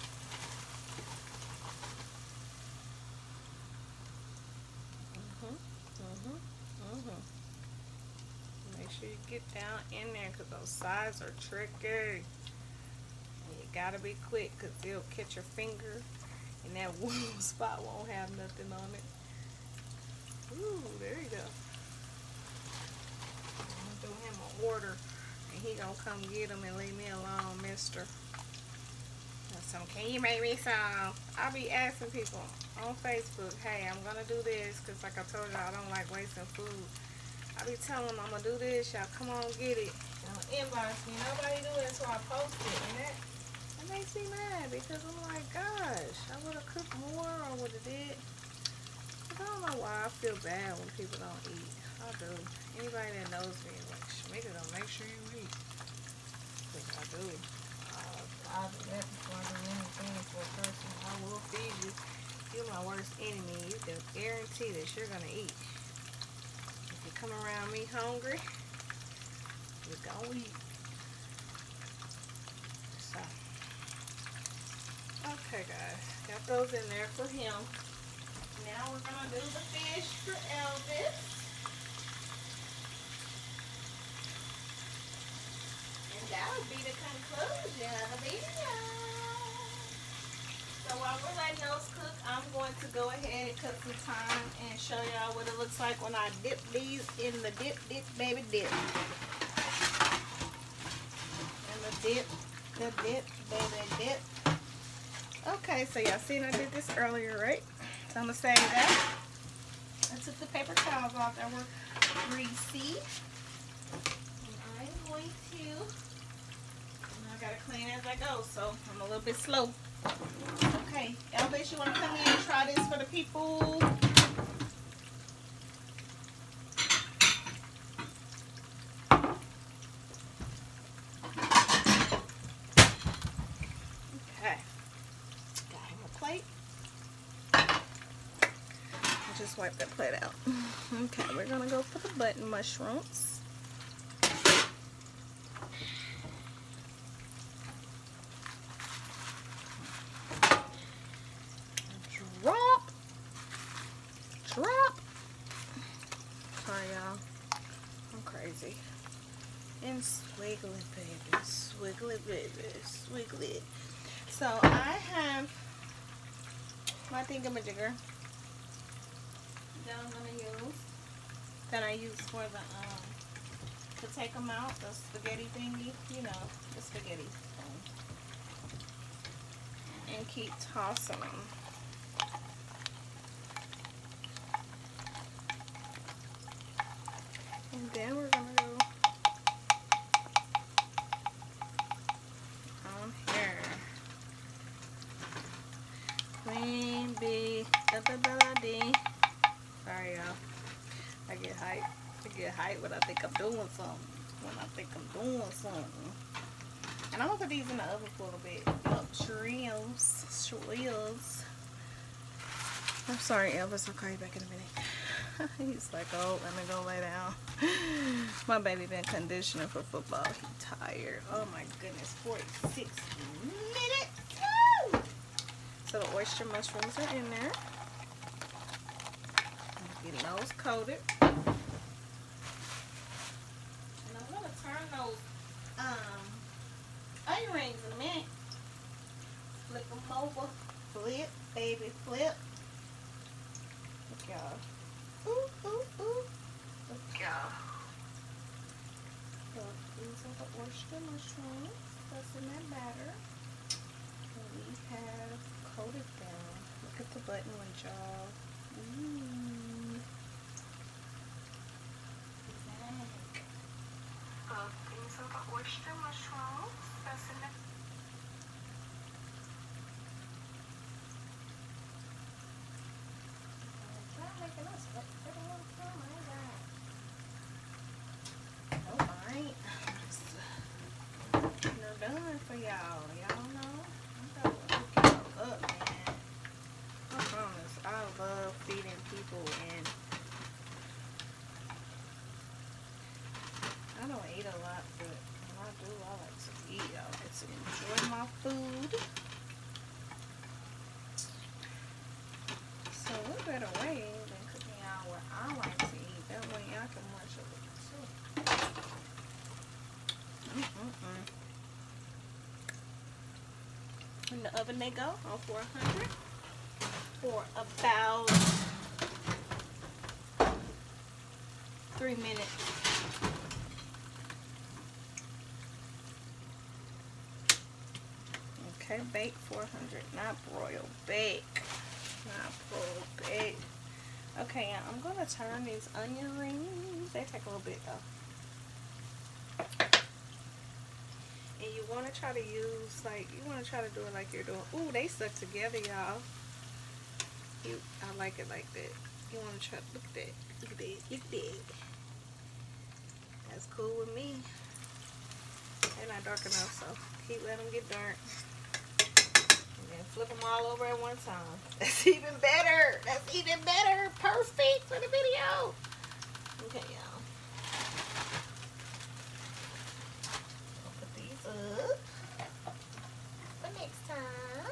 Make sure you get down in there, because those sides are tricky. And you gotta be quick, because they'll catch your finger and that one spot won't have nothing on it. Ooh, there you go. I'm gonna do him an order and he gonna come get them and leave me alone, mister. So, can you make me some? I'll be asking people on Facebook, hey, I'm gonna do this, because like I told you, I don't like wasting food. I be telling them I'm gonna do this, y'all come on get it. Y'all inbox me. Nobody do it, so I post it. And that makes me mad, because I'm like, gosh, I would have cooked more, or would have did. Cause I don't know why I feel bad when people don't eat. I do. Anybody that knows me is like, Shamika, don't make sure you eat. Because I do. I'll do that before I do anything for a person. I will feed you. You're my worst enemy. You can guarantee that you're gonna eat. You come around me hungry, you're gonna eat. So, okay, guys, got those in there for him. Now we're gonna do the fish for Elvis. And that'll be the conclusion of the video. So while we're letting those cook, I'm going to go ahead and cook some time and show y'all what it looks like when I dip these in the dip, baby, dip. And the dip, baby, dip. Okay, so y'all seen I did this earlier, right? So I'm going to save that. I took the paper towels off that were greasy. And I'm going to, and I got to clean as I go, so I'm a little bit slow. Okay, Elvis, you want to come in and try this for the people? Okay, got him a plate. just wipe that plate out. Okay, we're gonna go for the button mushrooms. Drop. Sorry, y'all. I'm crazy. And swiggly, baby. Swiggly, baby. Swiggly. So I have my thingamajigger that I'm gonna use. That I use for the to take them out, the spaghetti thingy, you know, the spaghetti thing. And keep tossing them. And then we're gonna go on here. Queen bee, da-da-da-da-dee. Sorry, y'all. I get hyped when I think I'm doing something. And I'm gonna put these in the oven for a little bit. Yup, shrimps. I'm sorry, Elvis. I'll call you back in a minute. He's like, oh, let me go lay down. My baby been conditioning for football. He tired. Oh my goodness, 46 minutes. Woo! So the oyster mushrooms are in there. I'm getting those coated. And I'm gonna turn those onion rings in a minute. Flip them over. Flip, baby, flip. Look, y'all. Ooh, ooh, ooh. Look, y'all. So these are the oyster mushrooms that's in that batter. And we have coated them. Look at the button one, y'all. Ooh. These are the oyster mushrooms that's in the Alright. They're done for y'all. Y'all know. I'm gonna hook y'all up, man. I promise. I love feeding people, and I don't eat a lot, but when I do, I like to eat. I like to enjoy my food. So what better way than cooking out what I like to eat? That way y'all can munch a little too. In the oven they go on 400 for about 3 minutes. Okay, bake 400, not broil, bake. Not broil, bake. Okay, I'm gonna turn these onion rings. They take a little bit though. And you want to try to use, like, you want to try to do it like you're doing. Ooh, they stuck together, y'all. I like it like that. You want to try, look at that. Look at that. Look at that. That's cool with me. They're not dark enough, so keep letting them get dark. And then flip them all over at one time. That's even better. That's even better. Perfect for the video. Okay, y'all. Up for next time.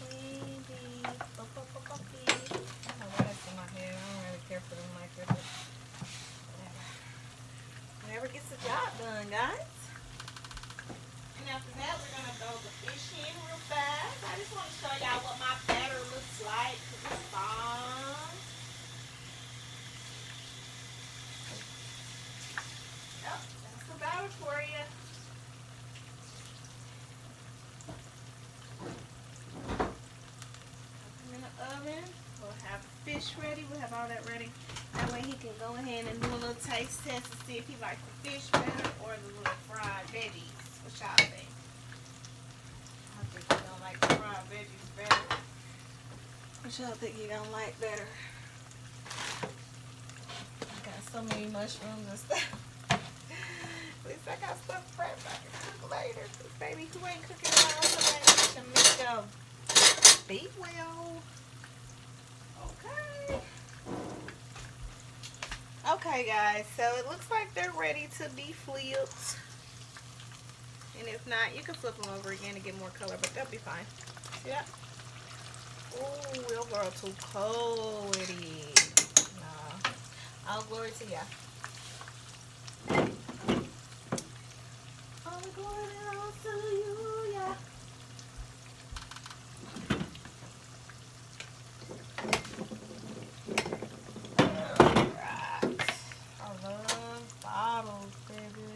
Baby. Oh, that's in my head. I don't really care for them like that. Whatever gets the job done, guys. And after that, we're going to throw the fish in real fast. I just want to show y'all what my batter looks like. It's bomb. Yep, that's the batter for you. Put them in the oven. We'll have the fish ready. We'll have all that ready. That way he can go ahead and do a little taste test to see if he likes the fish better or the little fried veggies. What y'all think? I think he gonna like the fried veggies better. What y'all think he gonna like better? I got so many mushrooms and stuff. At least I got stuff prepped I can cook later. Cause baby, who ain't cooking now? Somebody should make go. Be well. Okay. Okay, guys. So it looks like they're ready to be flipped. And if not, you can flip them over again to get more color, but they'll be fine. See that? Ooh, it'll grow too cold with it. Nah. All glory to ya. All glory to you, yeah. Alright. I love bottles, baby.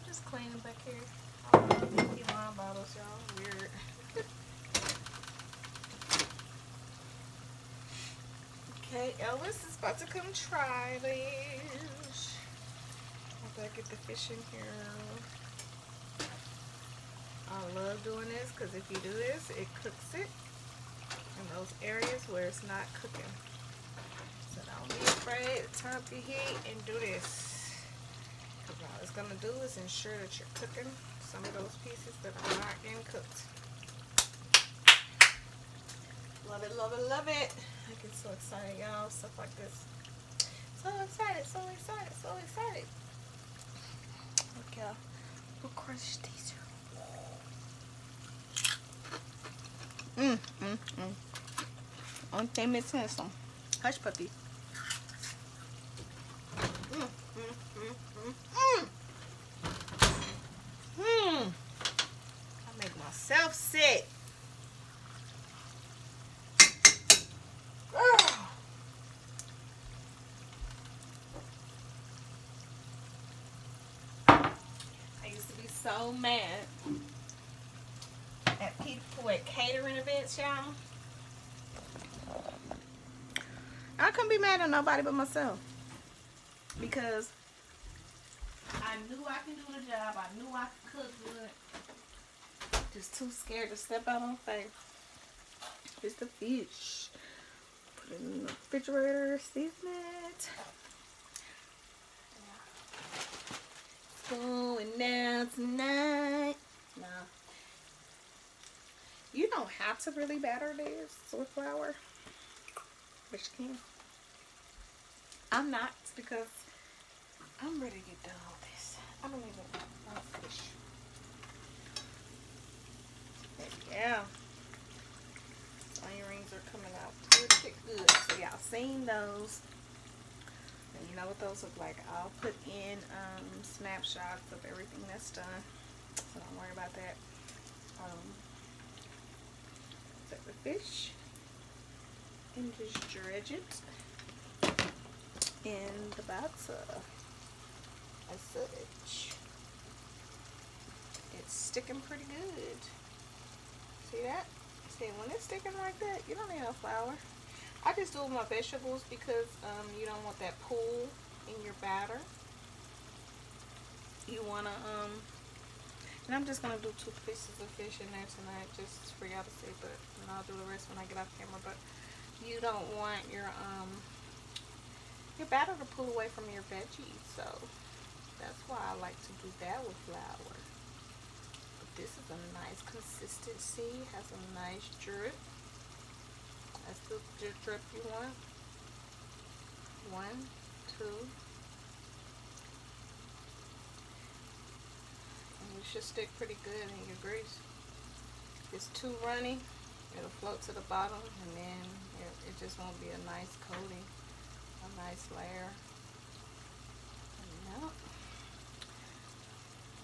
Just cleaning back here. I love these wine bottles, y'all. Weird. Okay, Elvis is about to come try this. After I get the fish in here. I love doing this because if you do this, it cooks it in those areas where it's not cooking. So don't be afraid to turn up your heat and do this. Because all it's going to do is ensure that you're cooking some of those pieces that are not getting cooked. Love it, love it, love it. I get so excited, y'all. Stuff like this. So excited, so excited, so excited. Look, y'all. We'll crush these. Only thing missing is some hush puppy. I make myself sick. I used to be so mad at people at catering events, y'all. I couldn't be mad at nobody but myself because I knew I could do the job. I knew I could cook good. Just too scared to step out on faith. Here's the fish. Put it in the refrigerator, season it. Going down tonight. No. You don't have to really batter this with flour, but you can. I'm not because I'm ready to get done with this. I don't even want fish. Yeah. Onion rings are coming out pretty good. So y'all seen those. And you know what those look like. I'll put in snapshots of everything that's done. So don't worry about that. Set the fish and just dredge it in the batter as such. It's sticking pretty good. See that? See, when it's sticking like that, you don't need no flour. I just do my vegetables because you don't want that pool in your batter. You wanna and I'm just gonna do 2 pieces of fish in there tonight, just for y'all to see. But I'll do the rest when I get off camera. But you don't want your batter to pull away from your veggies, so that's why I like to do that with flour. But this is a nice consistency, has a nice drip. That's the drip you want. 1, 2. And you should stick pretty good in your grease. If it's too runny, it'll float to the bottom, and then it just won't be a nice coating, a nice layer. Yep.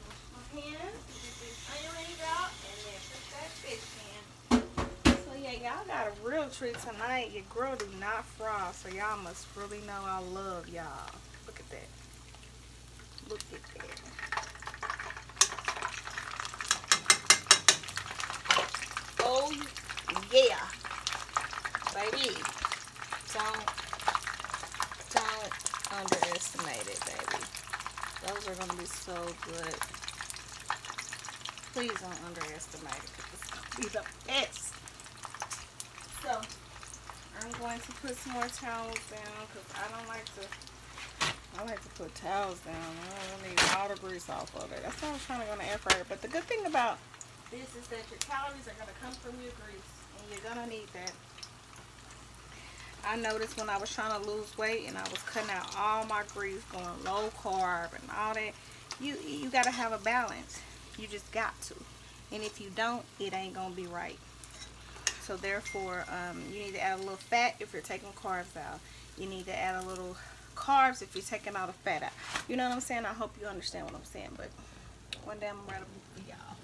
Wash my hands, get these onion rings out, and then put that fish in. So yeah, y'all got a real treat tonight. Your grill do not frost, so y'all must really know I love y'all. Look at that. Look at that. Oh yeah, baby. Don't underestimate it, baby. Those are gonna be so good. Please don't underestimate it, because it's gonna be the best. So I'm going to put some more towels down because I don't like to I like to put towels down. I don't need all the grease off of it. That's why I was trying to go in the air fryer. But the good thing about this is that your calories are going to come from your grease. And you're going to need that. I noticed when I was trying to lose weight and I was cutting out all my grease, going low carb and all that, you got to have a balance. You just got to. And if you don't, it ain't going to be right. So therefore, you need to add a little fat if you're taking carbs out. You need to add a little carbs if you're taking all the fat out. You know what I'm saying? I hope you understand what I'm saying. But one day I'm going to write a book for y'all.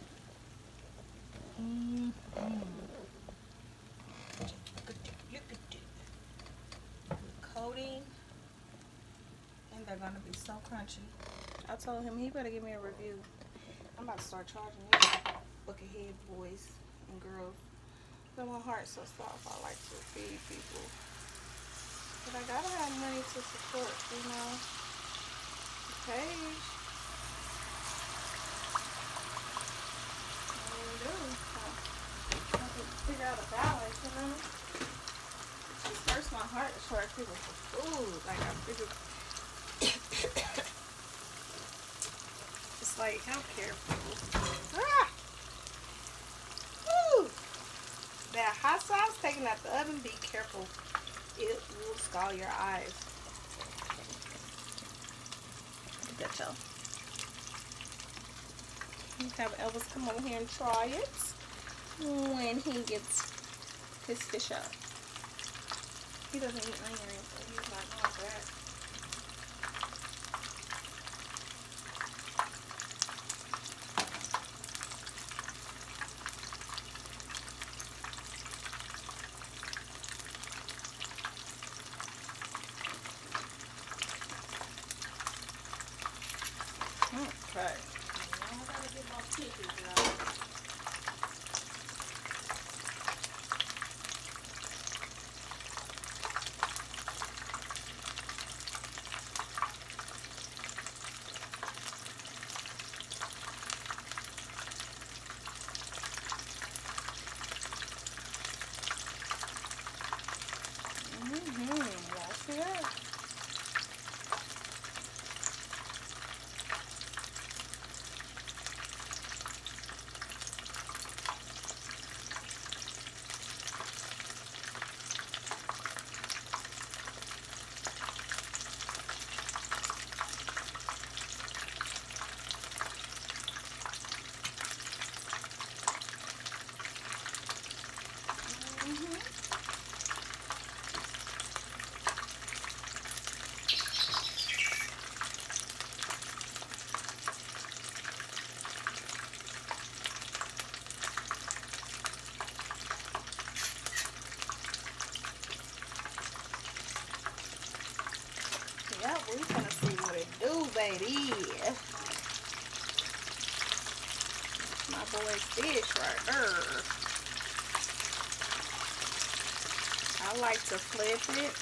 Coating. And they're going to be so crunchy. I told him he better give me a review. I'm about to start charging these book ahead boys and girls. But my heart's so soft, I like to feed people. But I gotta have money to support, you know, the page. I really do. I have to figure out a balance, you know. It just hurts my heart to charge people for food. Like, I figure it's like healthcare people. Ah! Woo! That hot sauce taken out the oven, be careful. It will scald your eyes. Look at y'all. Have Elvis come over here and try it when he gets his fish out. He doesn't eat onion rings, so he's not going for that. Okay. Now I gotta get my pictures out. Y'all see that? Yep, we're gonna see what it do, baby. My boy's fish right there. I like to flip it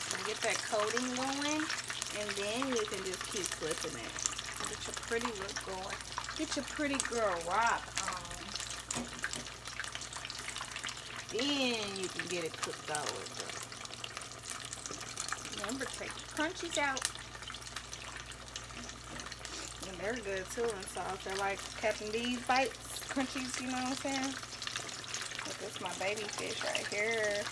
and get that coating going, and then you can just keep flipping it. Get your pretty look going. Get your pretty girl rock on. Then you can get it cooked all the way through. Remember, take the crunchies out. And they're good too and soft. They're like Captain D's bites, crunchies, you know what I'm saying? But this is my baby fish right here.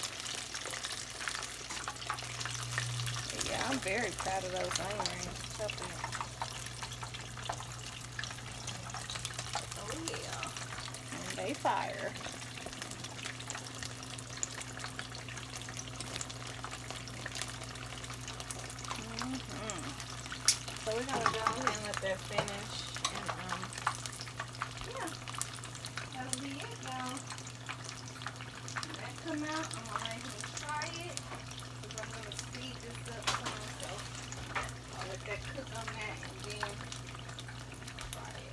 But yeah, I'm very proud of those onion rings. Oh yeah. And they fire. So we're gonna go ahead and let that finish, and yeah, that'll be it now. When that come out, I'm gonna let him try it, because I'm gonna speed this up some, so I'll let that cook on that, and then try it.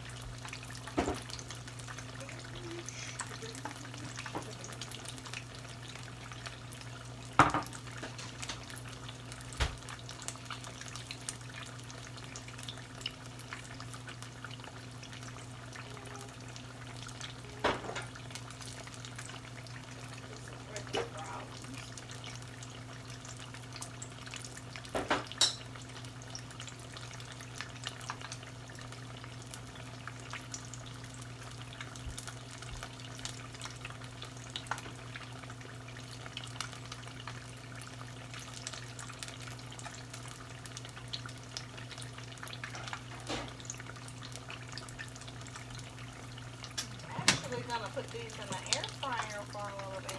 these in the air fryer for a little bit.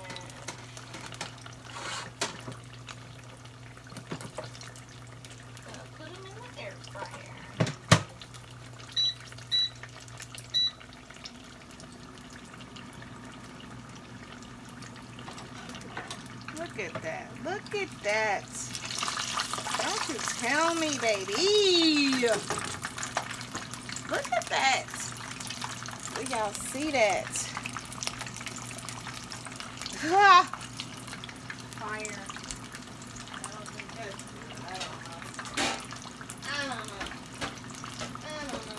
So put them in the air fryer. Look at that. Look at that. Don't you tell me, baby. Look at that. Do y'all see that? Fire. I don't think that's good. I don't know. I don't know. I don't know.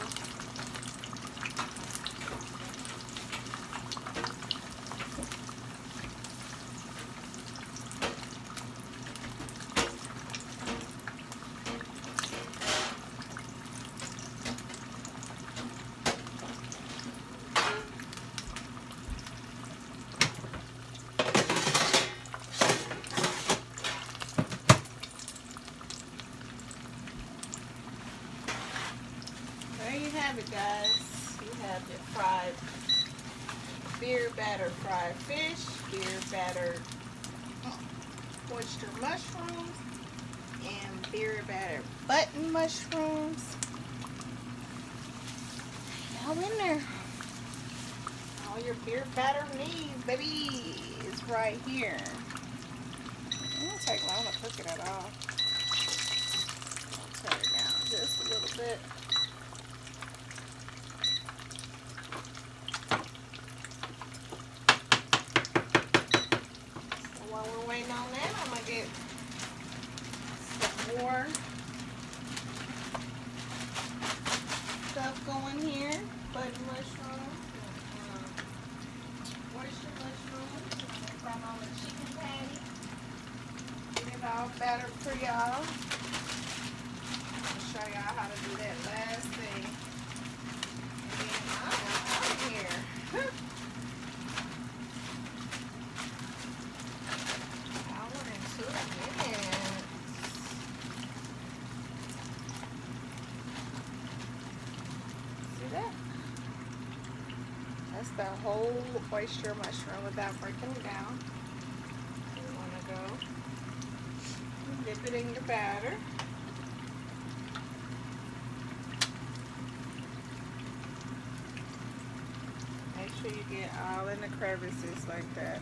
There you have it, guys. You have your fried beer batter fried fish, beer battered oyster mushrooms, and beer battered button mushrooms. All in there. All your beer batter needs, baby, is right here. It won't take long to cook it at all. I'll turn it down just a little bit. While we're waiting on that, I'm going to get some more stuff going here. Button mushrooms, oyster mushrooms, from on the chicken patty. Get it all battered for y'all. I'm going to show y'all how to do that last thing. And then I'm out of here. That's the whole oyster mushroom without breaking it down. You want to go dip it in your batter. Make sure you get all in the crevices like that.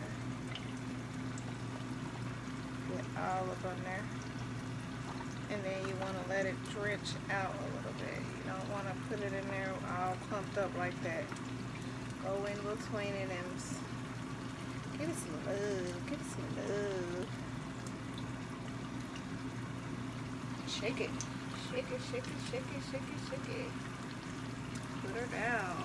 Get all up on there. And then you want to let it drench out a little bit. You don't want to put it in there all clumped up like that. Go in between it and give it some love. Give it some love. Shake it. Shake it, shake it, shake it, shake it, shake it. Put her down.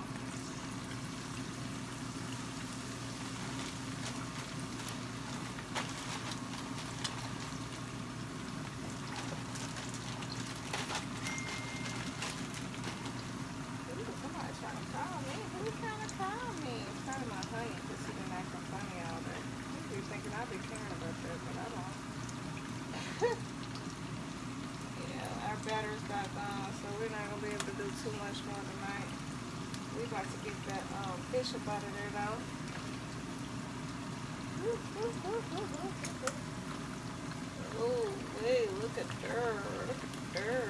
I've been caring about that, but I don't. Yeah, our batter's back on, so we're not going to be able to do too much more tonight. We about to get that fish up out of there, though. Oh, hey, look at her. Look at her.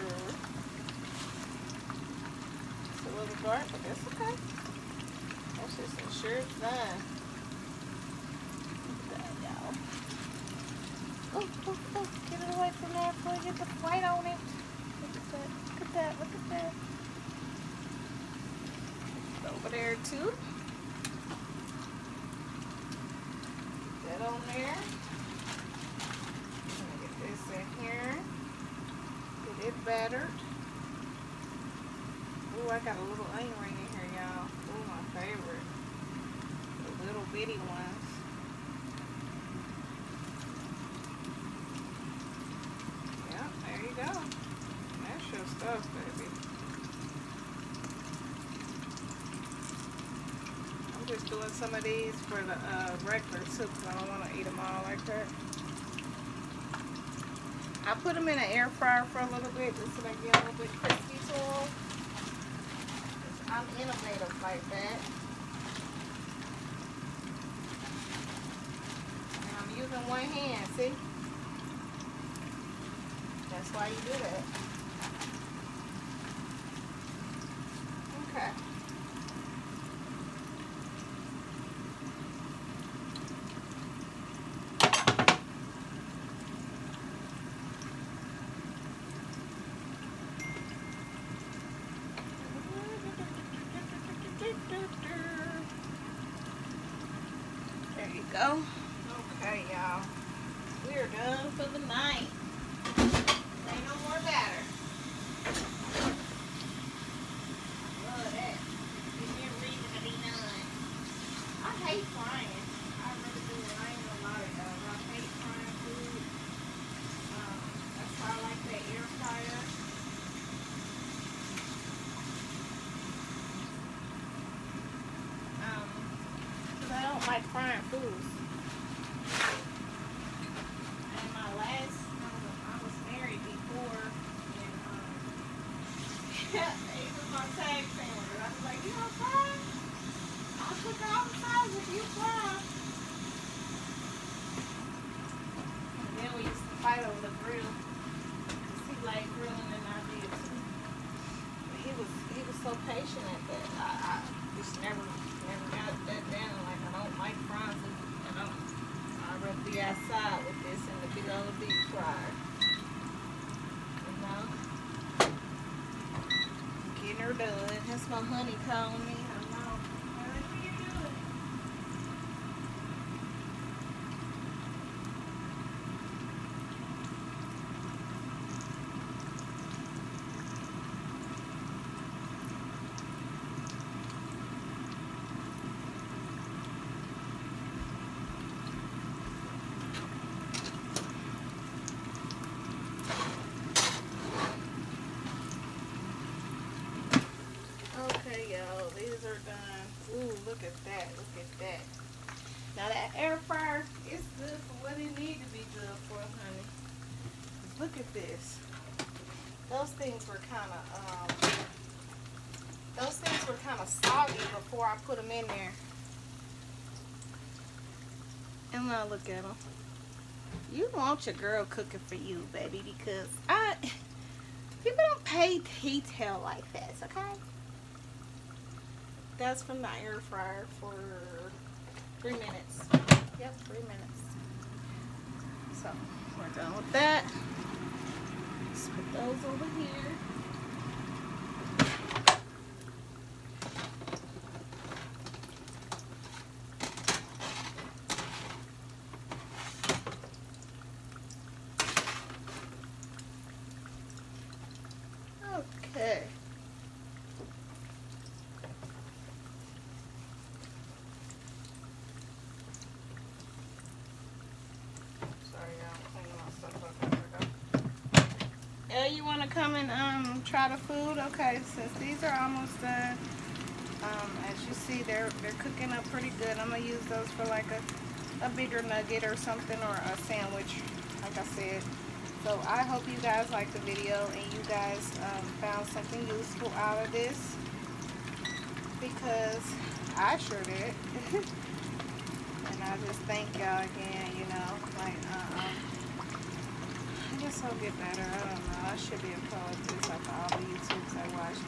It's a little dark, but that's okay. That's just a sure fun. Oh, oh, oh, get it away from there before you get the white on it. Look at that, look at that, look at that. Over there too. Get that on there. I'm gonna get this in here. Get it battered. Ooh, I got a little onion ring in here, y'all. Ooh, my favorite. The little bitty ones. Go. That's your stuff, baby. I'm just doing some of these for the regular soup because I don't want to eat them all like that. I put them in an air fryer for a little bit just so they get a little bit crispy to them. I'm innovative like that. in one hand, see? That's why you do that. Okay. There you go. Okay, y'all. We're done for the night. Ain't no more batter. Love that. Give me a reason to be done. I hate frying. I really do. I ain't gonna lie to y'all. I hate frying food. That's why I like that air fryer. Because I don't like frying foods. And my last, I was married before, and it was my tag family. I was like, you don't fry? I'll cook all the sides if you fry. And then we used to fight over the grill. Because he liked grilling and I did too. But he was so patient at that. I just never got that down. Like, I don't like frying food. I'd rather be outside with this and the big old deep fryer. You know? Getting her done. That's my honey calling me. I know. What are you doing? Okay, y'all, these are done. Ooh, look at that. Look at that. Now that air fryer is good for what it needs to be good for, honey. Look at this. Those things were kind of soggy before I put them in there. And now look at them. You want your girl cooking for you, baby, because people don't pay detail like that, okay? That's from the air fryer for 3 minutes. Yep, 3 minutes. So, we're done with that. Let's put those over here. Okay. You want to come and try the food? Okay, since these are almost done, as you see, they're cooking up pretty good. I'm gonna use those for like a bigger nugget or something, or a sandwich, like I said. So I hope you guys liked the video and you guys found something useful out of this, because I sure did. And I just thank y'all again, you know, like I guess I'll get better. I don't know. I should be a pro at this, like all the YouTubes I watch.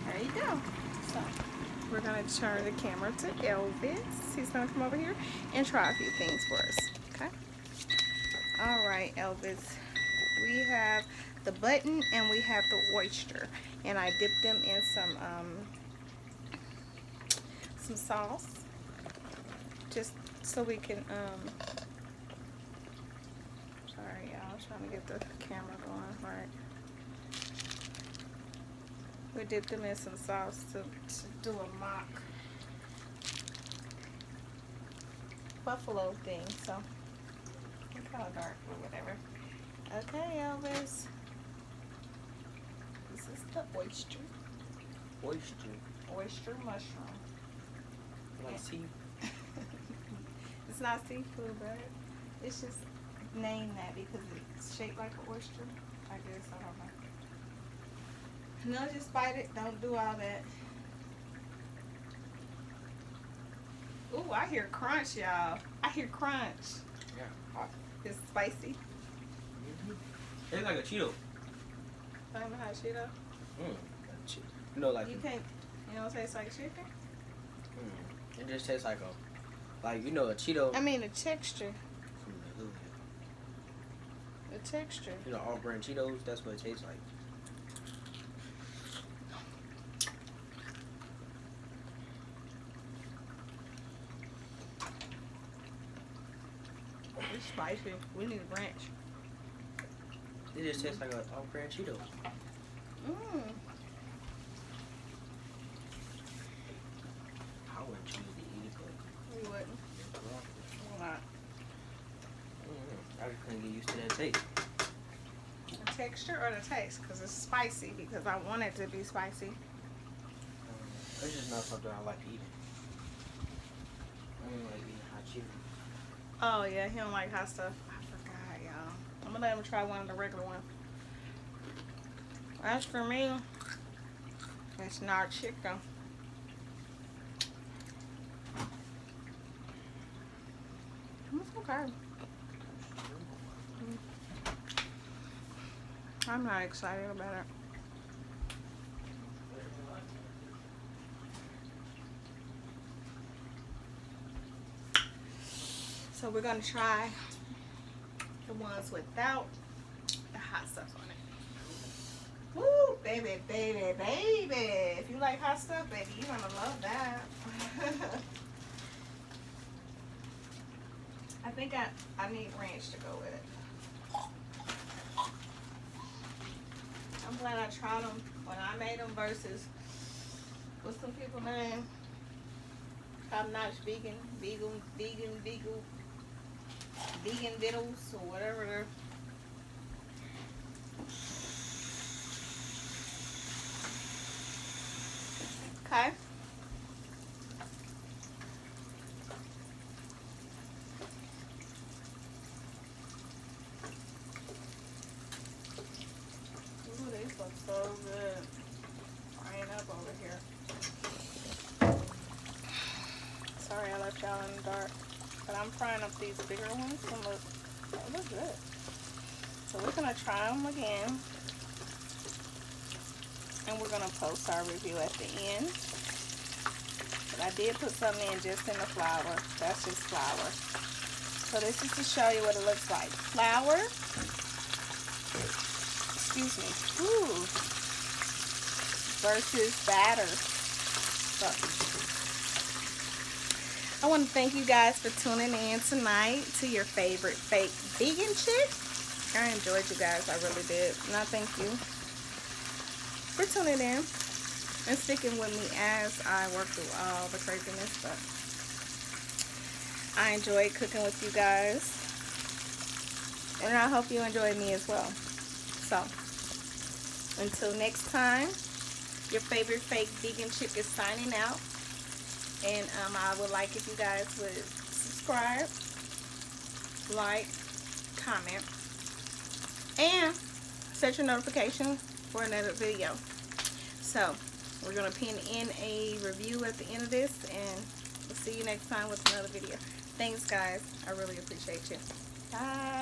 There you go. So we're gonna turn the camera to Elvis. He's gonna come over here and try a few things for us. Okay. All right, Elvis. We have the button and we have the oyster, and I dipped them in some sauce, just so we can sorry y'all, I was trying to get the camera going right. We dipped them in some sauce to do a mock buffalo thing, so it's kind of dark or whatever. Okay, Elvis. This is the oyster. Oyster mushroom. Like seafood. It's not seafood, but it's just named that because it's shaped like an oyster. I guess, I don't know. No, just bite it. Don't do all that. Ooh, I hear crunch, y'all. I hear crunch. Yeah, hot. It's spicy. It's like a Cheeto. Flaming hot Cheeto. You know, like You can't. You don't taste like chicken. it just tastes like you know, a Cheeto. I mean the texture. From the hood. The texture. You know, off-brand Cheetos. That's what it tastes like. It's spicy. We need a ranch. It just tastes like a off-brand Cheetos. Mmm. I wouldn't choose to eat it, but We wouldn't. We're not. I just couldn't get used to that taste. The texture or the taste? Because it's spicy. Because I want it to be spicy. It's just not something I like eating. I don't like eating hot Cheetos. Oh yeah, he don't like hot stuff. I forgot, y'all. I'm gonna let him try one of the regular ones. As for me, it's not chicken. It's okay. I'm not excited about it. So we're gonna try the ones without the hot stuff on it. Woo, baby, baby, baby. If you like hot stuff, baby, you're gonna love that. I think I need ranch to go with it. I'm glad I tried them when I made them versus what's some people name? Top Notch Vegan Vittles or whatever they're. Okay. Ooh, these look so good. Frying up over here. Sorry I left y'all in the dark. But I'm frying up these bigger ones and look, they look good. So we're gonna try them again. And we're gonna post our review at the end. But I did put some in just in the flour. That's just flour. So this is to show you what it looks like. Flour. Excuse me. Ooh. Versus batter. So, I want to thank you guys for tuning in tonight to your favorite fake vegan chick. I enjoyed you guys. I really did. And I thank you for tuning in and sticking with me as I work through all the craziness. But I enjoyed cooking with you guys. And I hope you enjoyed me as well. So, until next time, your favorite fake vegan chick is signing out. And I would like if you guys would subscribe, like, comment, and set your notification for another video. So, we're going to pin in a review at the end of this, and we'll see you next time with another video. Thanks, guys. I really appreciate you. Bye.